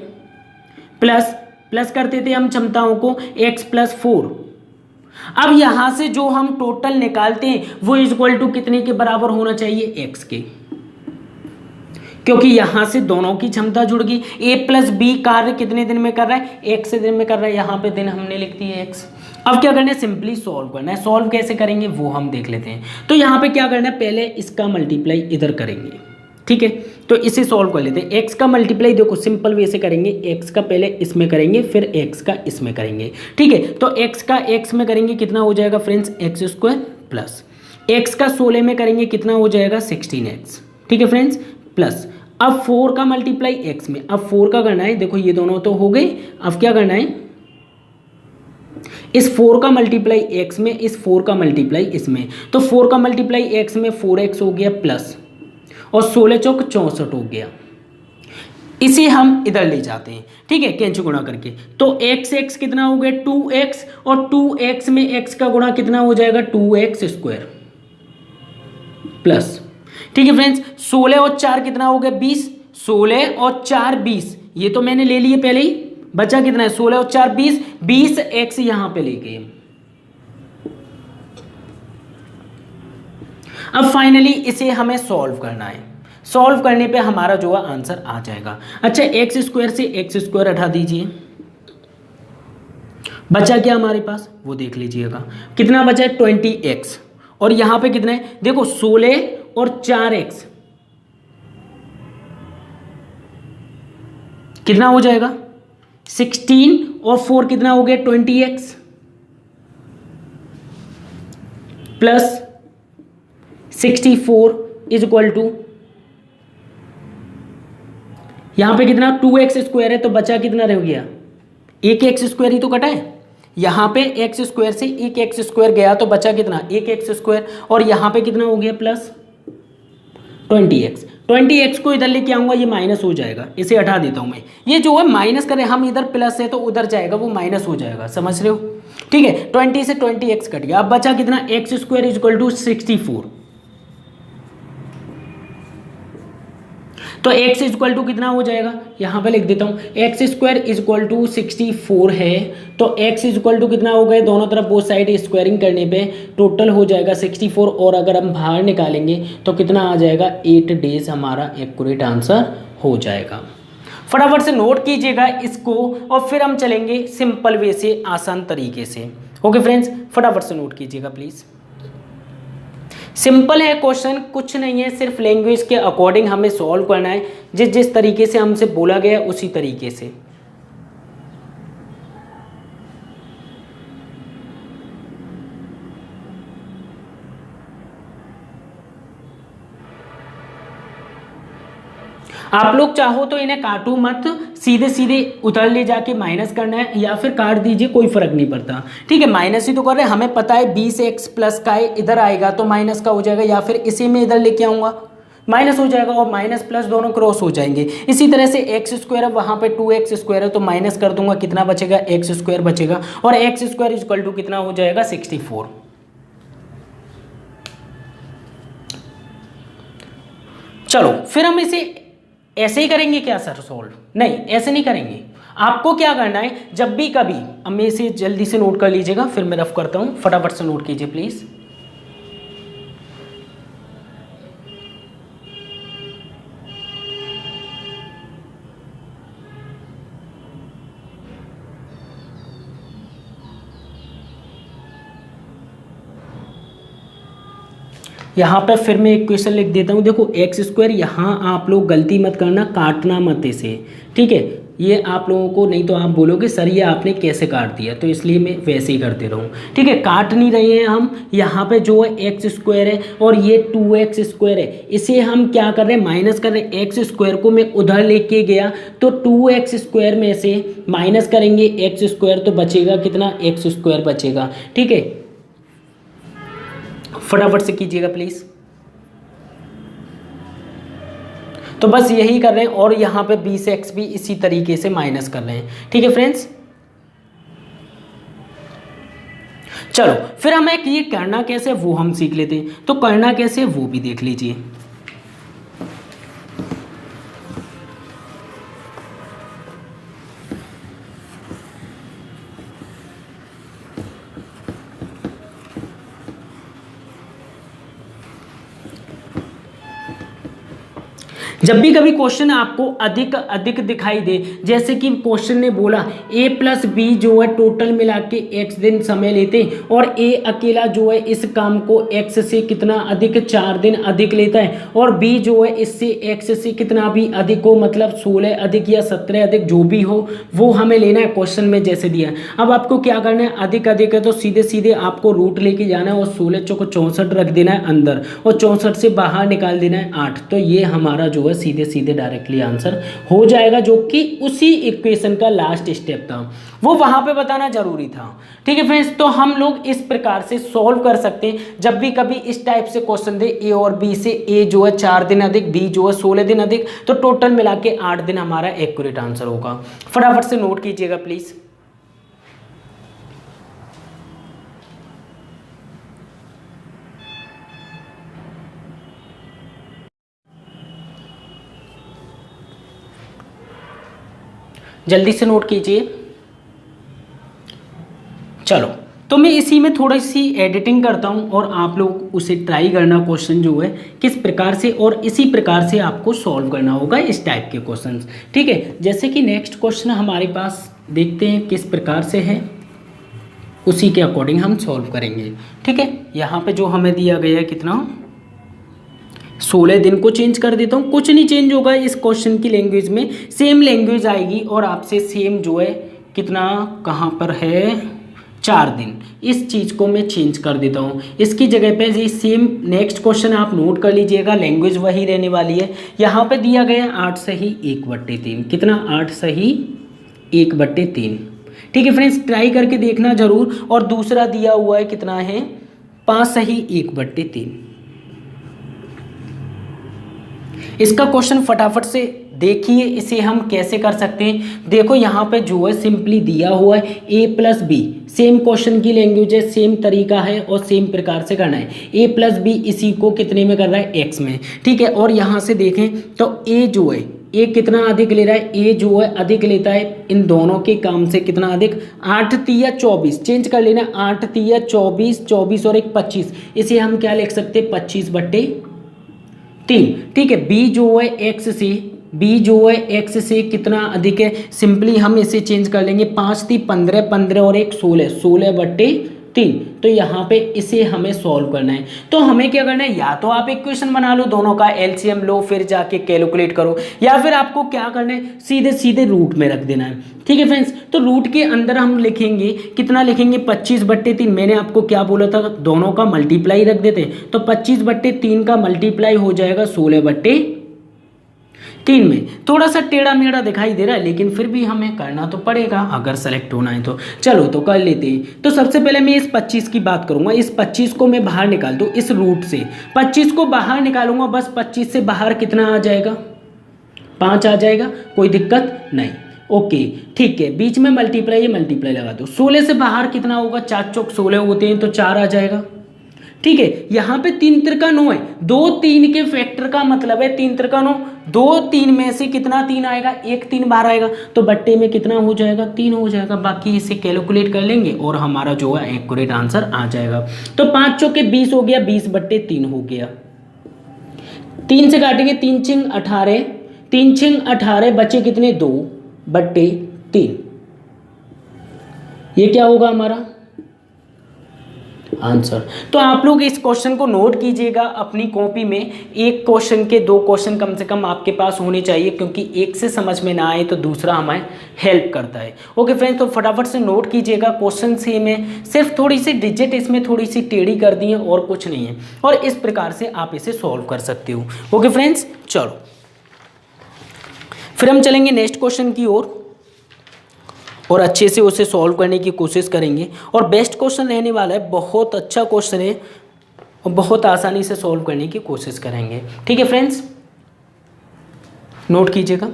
प्लस करते थे हम क्षमताओं को x+4। अब यहां से जो हम टोटल निकालते हैं वो इक्वल टू कितने के बराबर होना चाहिए? x के, क्योंकि यहां से दोनों की क्षमता जुड़ गई। a+b कार्य कितने दिन में कर रहा है? x दिन में कर रहा है, यहां पे दिन हमने लिख दिया x। अब क्या करना है? सिंपली सॉल्व करना है। सॉल्व कैसे करेंगे वो हम देख लेते हैं। तो यहां पे क्या करना है, पहले इसका मल्टीप्लाई इधर करेंगे। ठीक है, तो इसे सॉल्व कर लेते हैं। x का मल्टीप्लाई देखो सिंपल वे से करेंगे, x का पहले इसमें करेंगे, फिर x का इसमें करेंगे। ठीक है, तो x का x में करेंगे, कितना हो जाएगा फ्रेंड्स? x² प्लस x का 16 में करेंगे, कितना हो जाएगा? 16x। ठीक है फ्रेंड्स, प्लस अब 4 का मल्टीप्लाई x में, अब 4 का करना है, देखो ये दोनों तो हो गए। अब क्या करना है, इस 4 का मल्टीप्लाई x में, इस 4 का मल्टीप्लाई इसमें, तो 4 का मल्टीप्लाई x में 4x हो गया प्लस, और 16 चौक 64 हो गया। इसे हम इधर ले जाते हैं। ठीक है, कैंची गुणा करके, तो x कितना हो गया? 2x, और 2x में x का गुणा कितना हो जाएगा? 2x² plus. ठीक है फ्रेंड्स, 16 और 4 कितना हो गया? 20। 16 और 4 20, ये तो मैंने ले लिए पहले ही। बचा कितना है? 16 और 4 20, 20x यहां पे लेके। अब फाइनली इसे हमें सॉल्व करना है। सॉल्व करने पे हमारा जो है आंसर आ जाएगा। अच्छा, x² से x² हटा दीजिए, बचा क्या हमारे पास वो देख लीजिएगा। कितना बचा है? 20x, और यहां पे कितना है देखो, 16 और 4x कितना हो जाएगा? 16, और 4 कितना हो गया? 20x plus 64 is equal to, यहां पे कितना? 2x² है, तो बचा कितना रह गया? एक एक्स स्क्वायर ही तो कटा है। यहाँ पे एक्स स्क्वायर से एक एक्स स्क्वायर गया तो बचा कितना, एक एक्स स्क्वायर, और यहाँ पे कितना हो गया प्लस 20x। 20x को इधर लेके आऊंगा, ये माइनस हो जाएगा, इसे हटा देता हूँ मैं। ये जो है माइनस करें हम, इधर प्लस है तो उधर जाएगा, वो माइनस हो जाएगा, समझ रहे हो। ठीक है, 20 से 20x कट गया, अब बचा कितना, x square is equal to 64। तो x इज इक्वल टू कितना हो जाएगा, यहाँ पे लिख देता हूँ, x square is equal to 64 है, तो x इज इक्वल टू कितना हो गया, दोनों तरफ बोथ साइड स्क्वायरिंग करने पे टोटल हो जाएगा 64, और अगर हम बाहर निकालेंगे तो कितना आ जाएगा, 8 डेज हमारा एक्यूरेट आंसर हो जाएगा। फटाफट से नोट कीजिएगा इसको, और फिर हम चलेंगे सिंपल वे से, आसान तरीके से। ओके फ्रेंड्स, फटाफट से नोट कीजिएगा प्लीज़। सिंपल है क्वेश्चन, कुछ नहीं है, सिर्फ लैंग्वेज के अकॉर्डिंग हमें सॉल्व करना है, जिस जिस तरीके से हमसे बोला गया उसी तरीके से। आप लोग चाहो तो इन्हें काटो मत, सीधे सीधे उधर ले जाके माइनस करना है, या फिर काट दीजिए, कोई फर्क नहीं पड़ता। ठीक है, माइनस ही तो कर रहे हैं, हमें पता है 20x प्लस का है, इधर आएगा तो माइनस का हो जाएगा, या फिर इसी में इधर लेके आऊंगा माइनस हो जाएगा, और माइनस प्लस दोनों क्रॉस हो जाएंगे। इसी तरह से एक्स स्क्वायर है, वहाँ पे 2x स्क्वायर है तो माइनस कर दूंगा, कितना बचेगा, एक्स स्क्वायर बचेगा, और x square is equal to कितना हो जाएगा, 64। चलो फिर हम इसे ऐसे ही करेंगे क्या सर सॉल्व, नहीं ऐसे नहीं करेंगे। आपको क्या करना है, जब भी कभी, अब मैं इसे जल्दी से नोट कर लीजिएगा, फिर मैं रफ करता हूं, फटाफट से नोट कीजिए प्लीज। यहाँ पे फिर मैं एक क्वेश्चन लिख देता हूँ, देखो एक्स स्क्वायर, यहाँ आप लोग गलती मत करना, काटना मत इसे, ठीक है। ये आप लोगों को, नहीं तो आप बोलोगे सर ये आपने कैसे काट दिया, तो इसलिए मैं वैसे ही करते रहूँ। ठीक है, काट नहीं रहे हैं हम, यहाँ पे जो है एक्स स्क्वायर है और ये 2x स्क्वायर है, इसे हम क्या कर रहे हैं, माइनस कर रहे हैं। एक्स स्क्वायर को मैं उधर लेके गया तो 2x स्क्वायर में से माइनस करेंगे एक्स स्क्वायर, तो बचेगा कितना, एक्स स्क्वायर बचेगा। ठीक है, फटाफट से कीजिएगा प्लीज। तो बस यही कर रहे हैं, और यहाँ पे 20x भी इसी तरीके से माइनस कर रहे हैं। ठीक है फ्रेंड्स, चलो फिर हमें ये करना कैसे वो हम सीख लेते हैं, तो करना कैसे वो भी देख लीजिए। जब भी कभी क्वेश्चन आपको अधिक अधिक दिखाई दे, जैसे कि क्वेश्चन ने बोला a प्लस बी जो है टोटल मिला के x दिन समय लेते हैं, और a अकेला जो है इस काम को x से कितना अधिक, 4 दिन अधिक लेता है, और b जो है इससे x से कितना भी अधिक हो, मतलब 16 अधिक या 17 अधिक जो भी हो वो हमें लेना है, क्वेश्चन में जैसे दिया है। अब आपको क्या करना है, अधिक अधिक है तो सीधे सीधे आपको रूट लेके जाना है, और 16 को 64 रख देना है अंदर, और 64 से बाहर निकाल देना है 8, तो ये हमारा जो है सीधे सीधे डायरेक्टली आंसर हो जाएगा, जो कि उसी इक्वेशन का लास्ट स्टेप था, वो वहां पे बताना जरूरी था। ठीक है फ्रेंड्स, तो हम लोग इस प्रकार से सॉल्व कर सकते हैं जब भी कभी इस टाइप से क्वेश्चन दे, ए और बी से, ए जो है 4 दिन अधिक, बी जो है 16 दिन अधिक, तो टोटल मिला के 8 दिन हमारा एक्यूरेट आंसर होगा। फटाफट से नोट कीजिएगा प्लीज। जल्दी से नोट कीजिए। चलो तो मैं इसी में थोड़ी सी एडिटिंग करता हूं, और आप लोग उसे ट्राई करना, क्वेश्चन जो है किस प्रकार से, और इसी प्रकार से आपको सॉल्व करना होगा इस टाइप के क्वेश्चंस। ठीक है, जैसे कि नेक्स्ट क्वेश्चन हमारे पास देखते हैं किस प्रकार से है, उसी के अकॉर्डिंग हम सॉल्व करेंगे। ठीक है, यहाँ पे जो हमें दिया गया है कितना, 16 दिन को चेंज कर देता हूँ, कुछ नहीं चेंज होगा इस क्वेश्चन की लैंग्वेज में, सेम लैंग्वेज आएगी, और आपसे सेम जो है कितना, कहाँ पर है, 4 दिन, इस चीज़ को मैं चेंज कर देता हूँ। इसकी जगह पे ये सेम नेक्स्ट क्वेश्चन आप नोट कर लीजिएगा, लैंग्वेज वही रहने वाली है। यहाँ पे दिया गया 8 सही 1/3, कितना, 8 सही 1/3, ठीक है फ्रेंड्स, ट्राई करके देखना जरूर। और दूसरा दिया हुआ है कितना है, 5 सही 1/3। इसका क्वेश्चन फटाफट से देखिए, इसे हम कैसे कर सकते हैं। देखो यहाँ पे जो है सिंपली दिया हुआ है a+b, सेम क्वेश्चन की लैंग्वेज है, सेम तरीका है और सेम प्रकार से करना है। a+b इसी को कितने में कर रहा है, x में, ठीक है। और यहाँ से देखें तो a जो है, ए कितना अधिक ले रहा है, ए जो है अधिक लेता है इन दोनों के काम से, कितना अधिक, 8 तिया 24, चेंज कर लेना, 8 तिया 24, 24 और 1 25, इसे हम क्या लिख सकते हैं, 25/3, ठीक है। बी जो है एक्स से, बी जो है एक्स से कितना अधिक है, सिंपली हम इसे चेंज कर लेंगे, 5 × 3 = 15, 15 और 1 16, 16/3। तो यहाँ पे इसे हमें सॉल्व करना है। तो हमें क्या करना है, या तो आप इक्वेशन बना लो, दोनों का एलसीएम लो, फिर जाके कैलकुलेट करो, या फिर आपको क्या करना है, सीधे सीधे रूट में रख देना है, ठीक है फ्रेंड्स। तो रूट के अंदर हम लिखेंगे, कितना लिखेंगे, 25/3। मैंने आपको क्या बोला था, दोनों का मल्टीप्लाई रख देते हैं, तो 25/3 का मल्टीप्लाई हो जाएगा 16/3 में। थोड़ा सा टेढ़ा मेढ़ा दिखाई दे रहा है, लेकिन फिर भी हमें करना तो पड़ेगा अगर सेलेक्ट होना है तो। चलो तो कर लेते हैं। तो सबसे पहले मैं इस 25 की बात करूंगा, इस 25 को मैं बाहर निकाल दूं, इस रूट से 25 को बाहर निकालूंगा, बस 25 से बाहर कितना आ जाएगा, 5 आ जाएगा, कोई दिक्कत नहीं, ओके ठीक है। बीच में मल्टीप्लाई है, मल्टीप्लाई लगा दो, 16 से बाहर कितना होगा, 4 चौक 16 होते हैं, तो 4 आ जाएगा, ठीक है। यहाँ पे 3 त्रिका 9 है, 2 3 के फैक्टर का मतलब है 3 त्रिका 9, 2 3 में से कितना 3 आएगा, 1 3 बाहर आएगा, तो बट्टे में कितना हो जाएगा, 3 हो जाएगा। बाकी इसे कैलकुलेट कर लेंगे और हमारा जो है एक्यूरेट आंसर आ जाएगा। तो 5 चौके 20 हो गया, 20/3 हो गया, 3 से काटेंगे, 3 × 18, 3 × 18 बचे कितने, 2/3, ये क्या होगा हमारा आंसर। तो आप लोग इस क्वेश्चन को नोट कीजिएगा अपनी कॉपी में, एक क्वेश्चन के 2 क्वेश्चन कम से कम आपके पास होने चाहिए, क्योंकि एक से समझ में ना आए तो दूसरा हमें हेल्प करता है। ओके फ्रेंड्स, तो फटाफट से नोट कीजिएगा, क्वेश्चन से में सिर्फ थोड़ी सी डिजिट इसमें थोड़ी सी टेढ़ी कर दी है और कुछ नहीं है, और इस प्रकार से आप इसे सॉल्व कर सकते हो। ओके फ्रेंड्स, चलो फिर हम चलेंगे नेक्स्ट क्वेश्चन की ओर और अच्छे से उसे सॉल्व करने की कोशिश करेंगे। और बेस्ट क्वेश्चन रहने वाला है, बहुत अच्छा क्वेश्चन है और बहुत आसानी से सॉल्व करने की कोशिश करेंगे, ठीक है फ्रेंड्स, नोट कीजिएगा।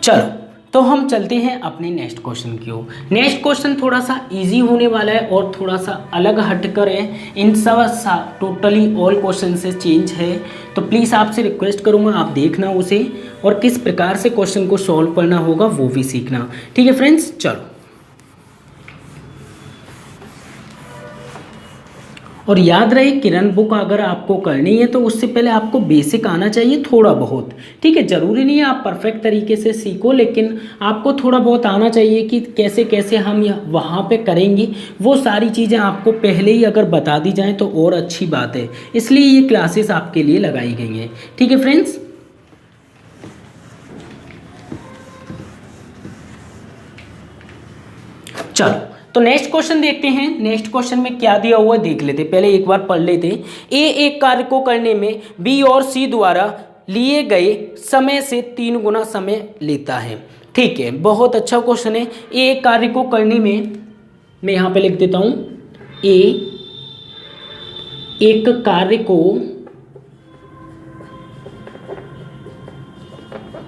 चलो तो हम चलते हैं अपने नेक्स्ट क्वेश्चन की ओर। नेक्स्ट क्वेश्चन थोड़ा सा इजी होने वाला है और थोड़ा सा अलग हटकर है, इन सब टोटली ऑल क्वेश्चन से चेंज है। तो प्लीज़ आपसे रिक्वेस्ट करूंगा आप देखना उसे, और किस प्रकार से क्वेश्चन को सॉल्व करना होगा वो भी सीखना, ठीक है फ्रेंड्स। चलो, और याद रहे किरण बुक अगर आपको करनी है तो उससे पहले आपको बेसिक आना चाहिए थोड़ा बहुत, ठीक है। ज़रूरी नहीं है आप परफेक्ट तरीके से सीखो, लेकिन आपको थोड़ा बहुत आना चाहिए कि कैसे कैसे हम वहाँ पे करेंगे, वो सारी चीज़ें आपको पहले ही अगर बता दी जाएँ तो और अच्छी बात है, इसलिए ये क्लासेस आपके लिए लगाई गई हैं, ठीक है फ्रेंड्स। चलो तो नेक्स्ट क्वेश्चन देखते हैं। नेक्स्ट क्वेश्चन में क्या दिया हुआ है देख लेते, पहले एक बार पढ़ लेते। ए एक कार्य को करने में बी और सी द्वारा लिए गए समय से 3 गुना समय लेता है, ठीक है। बहुत अच्छा क्वेश्चन है। ए एक कार्य को करने में, मैं यहाँ पे लिख देता हूँ, ए एक कार्य को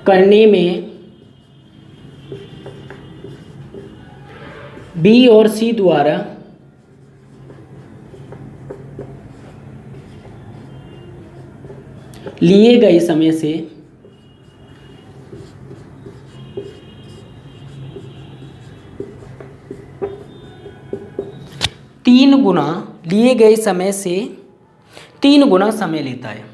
करने में बी और सी द्वारा लिए गए समय से 3 गुना, लिए गए समय से 3 गुना समय लेता है।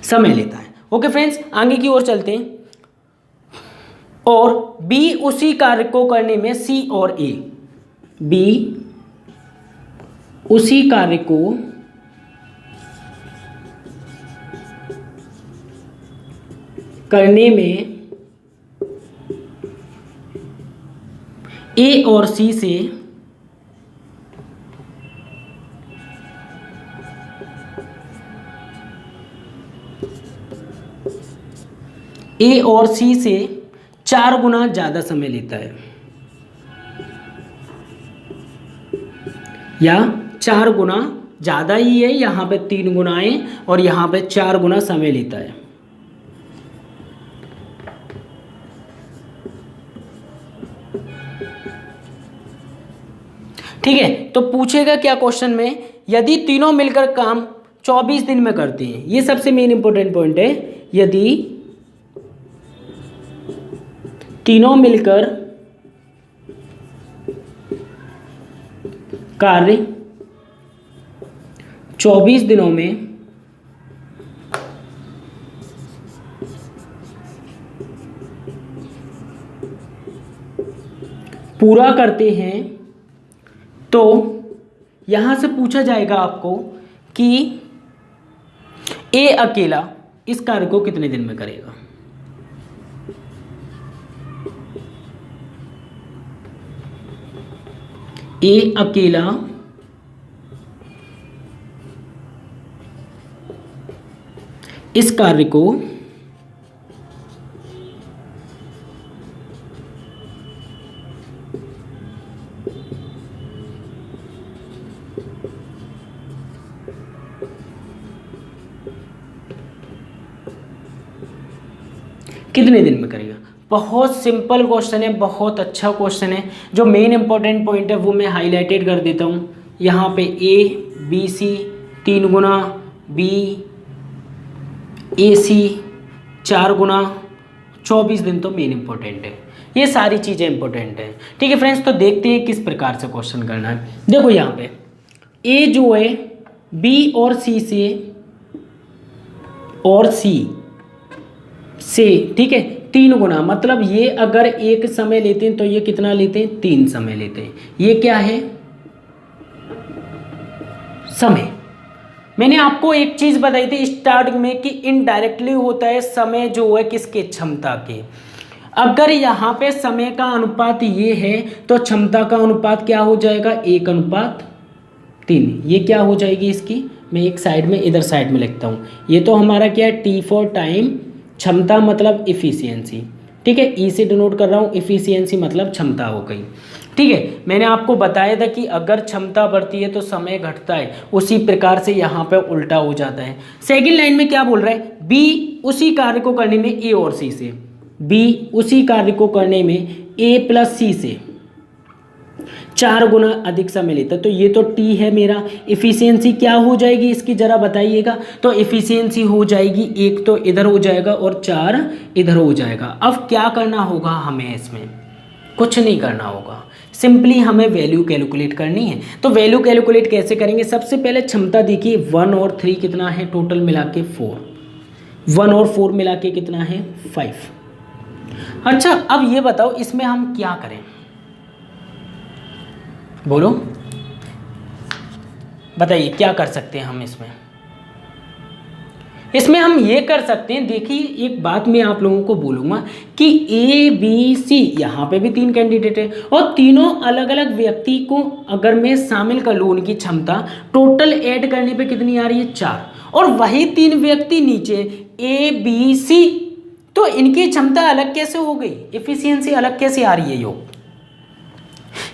समय लेता है। ओके फ्रेंड्स, आगे की ओर चलते हैं। और बी उसी कार्य को करने में सी और ए, बी उसी कार्य को करने में ए और सी से ए और सी से 4 गुना ज़्यादा समय लेता है, या 4 गुना ज़्यादा ही है, यहाँ पे 3 गुनाएं और यहाँ पे 4 गुना समय लेता है। ठीक है, तो पूछेगा क्या क्वेश्चन में, यदि तीनों मिलकर काम 24 दिन में करते हैं, ये सबसे मेन इंपॉर्टेंट पॉइंट है, यदि तीनों मिलकर कार्य 24 दिनों में पूरा करते हैं, तो यहां से पूछा जाएगा आपको कि ए अकेला इस कार्य को कितने दिन में करेगा। ए अकेला इस कार्य को कितने दिन में करेगा। बहुत सिंपल क्वेश्चन है, बहुत अच्छा क्वेश्चन है। जो मेन इंपॉर्टेंट पॉइंट है वो मैं हाईलाइटेड कर देता हूँ। यहाँ पे A B C 3 Guna, B ए सी 4 गुना, 24 दिन तो मेन इंपॉर्टेंट है। ये सारी चीज़ें इंपॉर्टेंट है। ठीक है फ्रेंड्स, तो देखते हैं किस प्रकार से क्वेश्चन करना है। देखो यहाँ पे ए जो है बी और सी से ठीक है 3 गुना, मतलब ये अगर एक समय लेते हैं तो ये कितना लेते हैं, 3 समय लेते हैं। ये क्या है, समय। मैंने आपको एक चीज बताई थी स्टार्टिंग में कि इनडायरेक्टली होता है समय जो है किसके, क्षमता के। अगर यहाँ पे समय का अनुपात ये है तो क्षमता का अनुपात क्या हो जाएगा, 1:3। ये क्या हो जाएगी इसकी, मैं एक साइड में इधर साइड में लिखता हूँ। ये तो हमारा क्या है, टी फॉर टाइम, क्षमता मतलब इफिशियंसी। ठीक है, ई से डिनोट कर रहा हूँ, इफिशियंसी मतलब क्षमता हो गई। ठीक है, मैंने आपको बताया था कि अगर क्षमता बढ़ती है तो समय घटता है, उसी प्रकार से यहाँ पे उल्टा हो जाता है। सेकंड लाइन में क्या बोल रहा है, बी उसी कार्य को करने में ए और सी से, बी उसी कार्य को करने में ए प्लस सी से 4 गुना अधिक समय लेता है। तो ये तो टी है मेरा, इफिशियंसी क्या हो जाएगी इसकी जरा बताइएगा। तो इफिशियंसी हो जाएगी, 1 तो इधर हो जाएगा और 4 इधर हो जाएगा। अब क्या करना होगा हमें, इसमें कुछ नहीं करना होगा, सिंपली हमें वैल्यू कैलकुलेट करनी है। तो वैल्यू कैलकुलेट कैसे करेंगे, सबसे पहले क्षमता देखिए 1 और 3 कितना है, टोटल मिला के 4, 1 और 4 मिला के कितना है 5। अच्छा अब ये बताओ इसमें हम क्या करें, बोलो बताइए क्या कर सकते हैं हम इसमें हम ये कर सकते हैं। देखिए एक बात मैं आप लोगों को बोलूँगा कि ए बी सी यहाँ पे भी 3 कैंडिडेट है और तीनों अलग अलग व्यक्ति को अगर मैं शामिल कर लूँ, उनकी क्षमता टोटल ऐड करने पे कितनी आ रही है 4, और वही 3 व्यक्ति नीचे ए बी सी, तो इनकी क्षमता अलग कैसे हो गई, इफिशियंसी अलग कैसे आ रही है। योग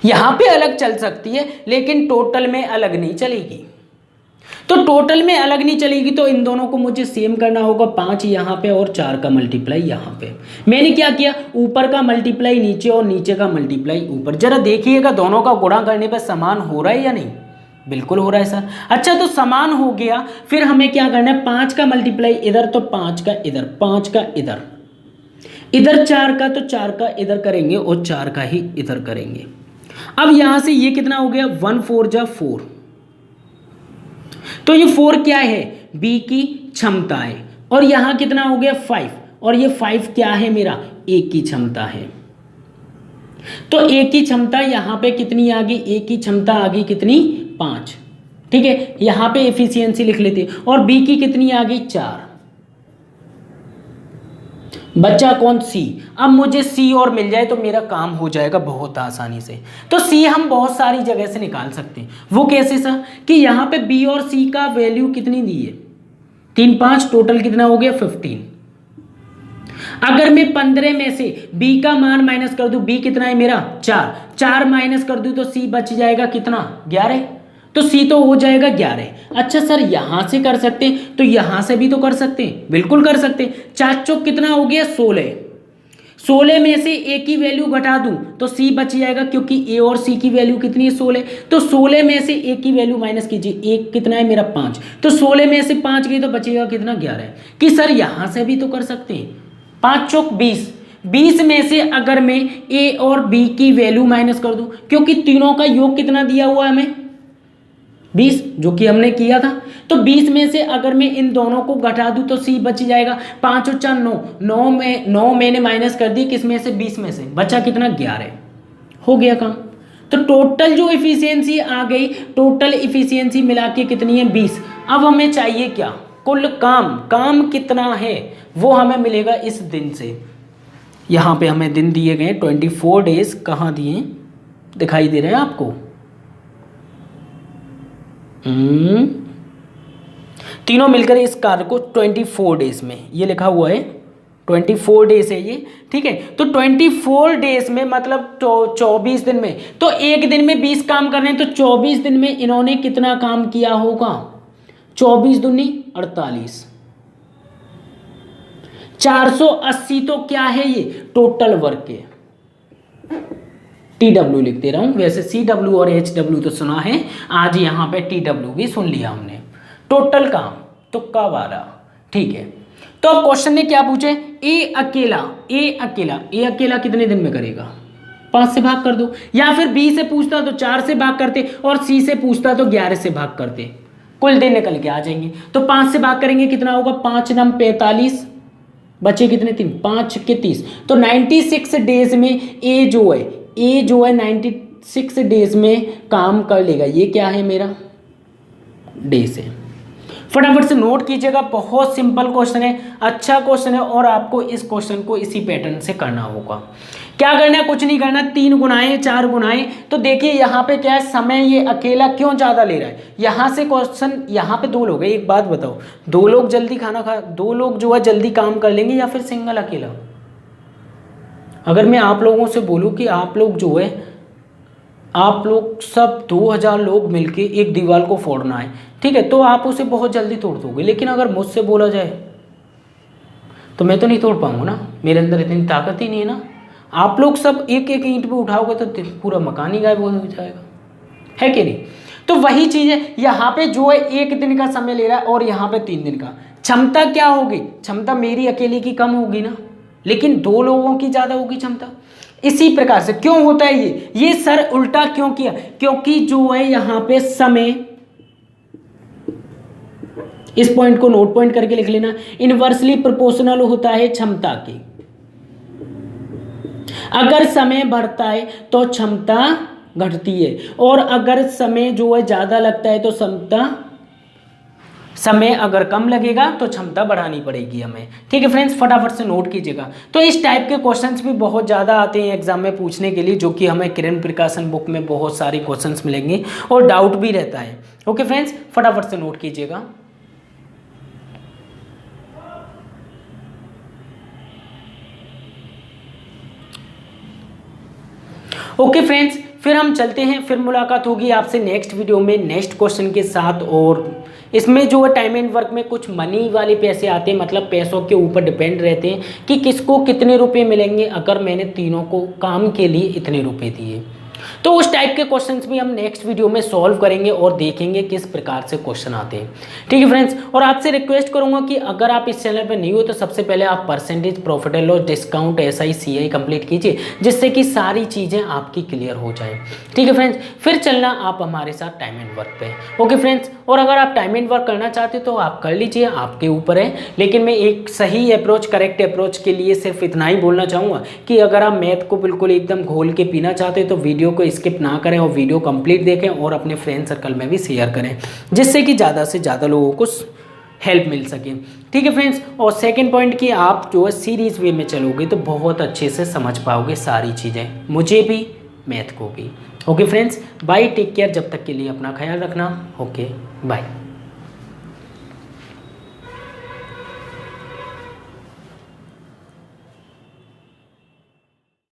यहाँ पे अलग चल सकती है लेकिन टोटल में अलग नहीं चलेगी। तो टोटल में अलग नहीं चलेगी तो इन दोनों को मुझे सेम करना होगा, 5 यहाँ पे और 4 का मल्टीप्लाई यहाँ पे। मैंने क्या किया, ऊपर का मल्टीप्लाई नीचे और नीचे का मल्टीप्लाई ऊपर। जरा देखिएगा दोनों का गुणा करने पर समान हो रहा है या नहीं, बिल्कुल हो रहा है सर। अच्छा तो समान हो गया, फिर हमें क्या करना है, 5 का मल्टीप्लाई इधर तो 5 का इधर, 5 का इधर, इधर 4 का तो 4 का इधर करेंगे और 4 का ही इधर करेंगे। अब यहां से ये कितना हो गया, 1 4 जा 4, तो ये 4 क्या है, बी की क्षमता है, और यहां कितना हो गया 5, और ये 5 क्या है मेरा, ए की क्षमता है। तो ए की क्षमता यहाँ पे कितनी आ गई, ए की क्षमता आ गई कितनी, 5। ठीक है, यहाँ पे एफिशिएंसी लिख लेते हैं। और बी की कितनी आ गई, 4। बच्चा कौन, सी। अब मुझे सी और मिल जाए तो मेरा काम हो जाएगा बहुत आसानी से। तो सी हम बहुत सारी जगह से निकाल सकते हैं। वो कैसे सर, कि यहाँ पे बी और सी का वैल्यू कितनी दी है, 3 5, टोटल कितना हो गया 15। अगर मैं 15 में से बी का मान माइनस कर दूं, बी कितना है मेरा 4 माइनस कर दूं तो सी बच जाएगा कितना 11, तो सी तो हो जाएगा 11। अच्छा सर यहां से कर सकते हैं, तो यहां से भी तो कर सकते हैं, बिल्कुल कर सकते हैं। 4 चौक कितना हो गया 16 में से ए की वैल्यू घटा दूं तो सी बच जाएगा, क्योंकि ए और सी की वैल्यू कितनी है 16। तो 16 में से ए की वैल्यू माइनस कीजिए, ए कितना है मेरा 5, तो 16 में से 5 गई तो बचेगा कितना 11। कि सर यहां से भी तो कर सकते हैं, 5 चौक 20 में से अगर मैं ए और बी की वैल्यू माइनस कर दूं, क्योंकि तीनों का योग कितना दिया हुआ है हमें 20, जो कि हमने किया था। तो 20 में से अगर मैं इन दोनों को घटा दूं तो सी बच जाएगा, 5 और 4 9, 9 मैंने माइनस कर दी किसमें से 20 में से, बचा कितना 11। हो गया काम। तो टोटल जो इफिशियंसी आ गई, टोटल इफिशियंसी मिला के कितनी है 20। अब हमें चाहिए क्या, कुल काम कितना है वो हमें मिलेगा इस दिन से। यहाँ पे हमें दिन दिए गए 24 डेज, कहाँ दिए दिखाई दे रहे हैं आपको, तीनों मिलकर इस कार्य को 24 डेज में, ये लिखा हुआ है 24 डेज है ये। ठीक है, तो 24 डेज में मतलब 24 दिन में, तो एक दिन में 20 काम कर रहे हैं, तो 24 दिन में इन्होंने कितना काम किया होगा, 24 दूनी 48, 480 तो क्या है ये टोटल वर्क है। TW लिखते रहा हूं, वैसे CW और HW तो सुना है, आज यहाँ पे TW भी सुन लिया हमने। टोटल काम तुक्का वाला। ठीक है, तो अब क्वेश्चन ने क्या पूछे, ए अकेला कितने दिन में करेगा, 5 से भाग कर दो, या फिर बी से पूछता तो 4 से भाग करते, और सी से पूछता तो 11 से भाग करते, कुल दिन निकल के आ जाएंगे। तो 5 से भाग करेंगे कितना होगा, 5 9 45, बचे कितने 3, 5 के 30, तो 96 डेज में ए जो है 96 डेज में काम कर लेगा। ये क्या है मेरा डेज है। फटाफट से नोट कीजिएगा, बहुत सिंपल क्वेश्चन है, अच्छा क्वेश्चन है, और आपको इस क्वेश्चन को इसी पैटर्न से करना होगा। क्या करना है, कुछ नहीं करना, 3 गुनाएं 4 गुनाएं। तो देखिए यहाँ पे क्या है, समय ये अकेला क्यों ज़्यादा ले रहा है। यहाँ से क्वेश्चन, यहाँ पे 2 लोग हैं, एक बात बताओ, 2 लोग जल्दी खाना खा, 2 लोग जो है जल्दी काम कर लेंगे, या फिर सिंगल अकेला। अगर मैं आप लोगों से बोलूँ कि आप लोग जो है, आप लोग सब 2000 लोग मिलके एक दीवार को फोड़ना है, ठीक है, तो आप उसे बहुत जल्दी तोड़ दोगे। लेकिन अगर मुझसे बोला जाए तो मैं तो नहीं तोड़ पाऊंगा ना, मेरे अंदर इतनी ताकत ही नहीं है ना। आप लोग सब एक एक ईंट पे उठाओगे तो पूरा मकान ही गायब हो जाएगा, है कि नहीं। तो वही चीज़ है, यहाँ पे जो है 1 दिन का समय ले रहा है और यहाँ पे 3 दिन का। क्षमता क्या होगी, क्षमता मेरी अकेले की कम होगी ना, लेकिन 2 लोगों की ज़्यादा होगी क्षमता। इसी प्रकार से क्यों होता है ये सर उल्टा क्यों किया, क्योंकि जो है यहाँ पे समय, इस पॉइंट को नोट पॉइंट करके लिख लेना, इनवर्सली प्रोपोर्शनल होता है क्षमता के। अगर समय बढ़ता है तो क्षमता घटती है, और अगर समय जो है ज्यादा लगता है तो समय अगर कम लगेगा तो क्षमता बढ़ानी पड़ेगी हमें। ठीक है फ्रेंड्स, फटाफट से नोट कीजिएगा। तो इस टाइप के क्वेश्चंस भी बहुत ज़्यादा आते हैं एग्जाम में पूछने के लिए, जो कि हमें किरण प्रकाशन बुक में बहुत सारे क्वेश्चंस मिलेंगे और डाउट भी रहता है। ओके फ्रेंड्स, फटाफट से नोट कीजिएगा। ओके फ्रेंड्स, फिर हम चलते हैं, फिर मुलाकात होगी आपसे नेक्स्ट वीडियो में नेक्स्ट क्वेश्चन के साथ। और इसमें जो है टाइम एंड वर्क में कुछ मनी वाले पैसे आते हैं, मतलब पैसों के ऊपर डिपेंड रहते हैं कि किसको कितने रुपए मिलेंगे अगर मैंने तीनों को काम के लिए इतने रुपए दिए। तो उस टाइप के क्वेश्चंस भी हम नेक्स्ट वीडियो में सॉल्व करेंगे और देखेंगे किस प्रकार से क्वेश्चन आते हैं। ठीक है फ्रेंड्स, और आपसे रिक्वेस्ट करूंगा कि अगर आप इस चैनल पर न्यू हो तो सबसे पहले आप percentage, profit and loss, discount, SI, CI complete कीजिए, जिससे कि सारी चीज़ें आपकी क्लियर हो जाएं। ठीक है फ्रेंड्स, फिर चलना आप हमारे साथ टाइम एंड वर्क पे। ओके फ्रेंड्स, और अगर आप टाइम एंड वर्क करना चाहते हो तो आप कर लीजिए, आपके ऊपर है। लेकिन मैं एक सही अप्रोच, करेक्ट अप्रोच के लिए सिर्फ इतना ही बोलना चाहूँगा कि अगर आप मैथ को बिल्कुल एकदम घोल के पीना चाहते हो तो वीडियो को स्किप ना करें और वीडियो कंप्लीट देखें और अपने फ्रेंड सर्कल में भी शेयर करें, जिससे कि ज़्यादा से ज़्यादा लोगों को हेल्प मिल सके। ठीक है फ्रेंड्स, और सेकंड पॉइंट कि आप जो है सीरीज वे में चलोगे तो बहुत अच्छे से समझ पाओगे सारी चीज़ें, मुझे भी मैथ को भी। Okay friends, bye, take care, जब तक के लिए अपना ख्याल रखना। Okay bye.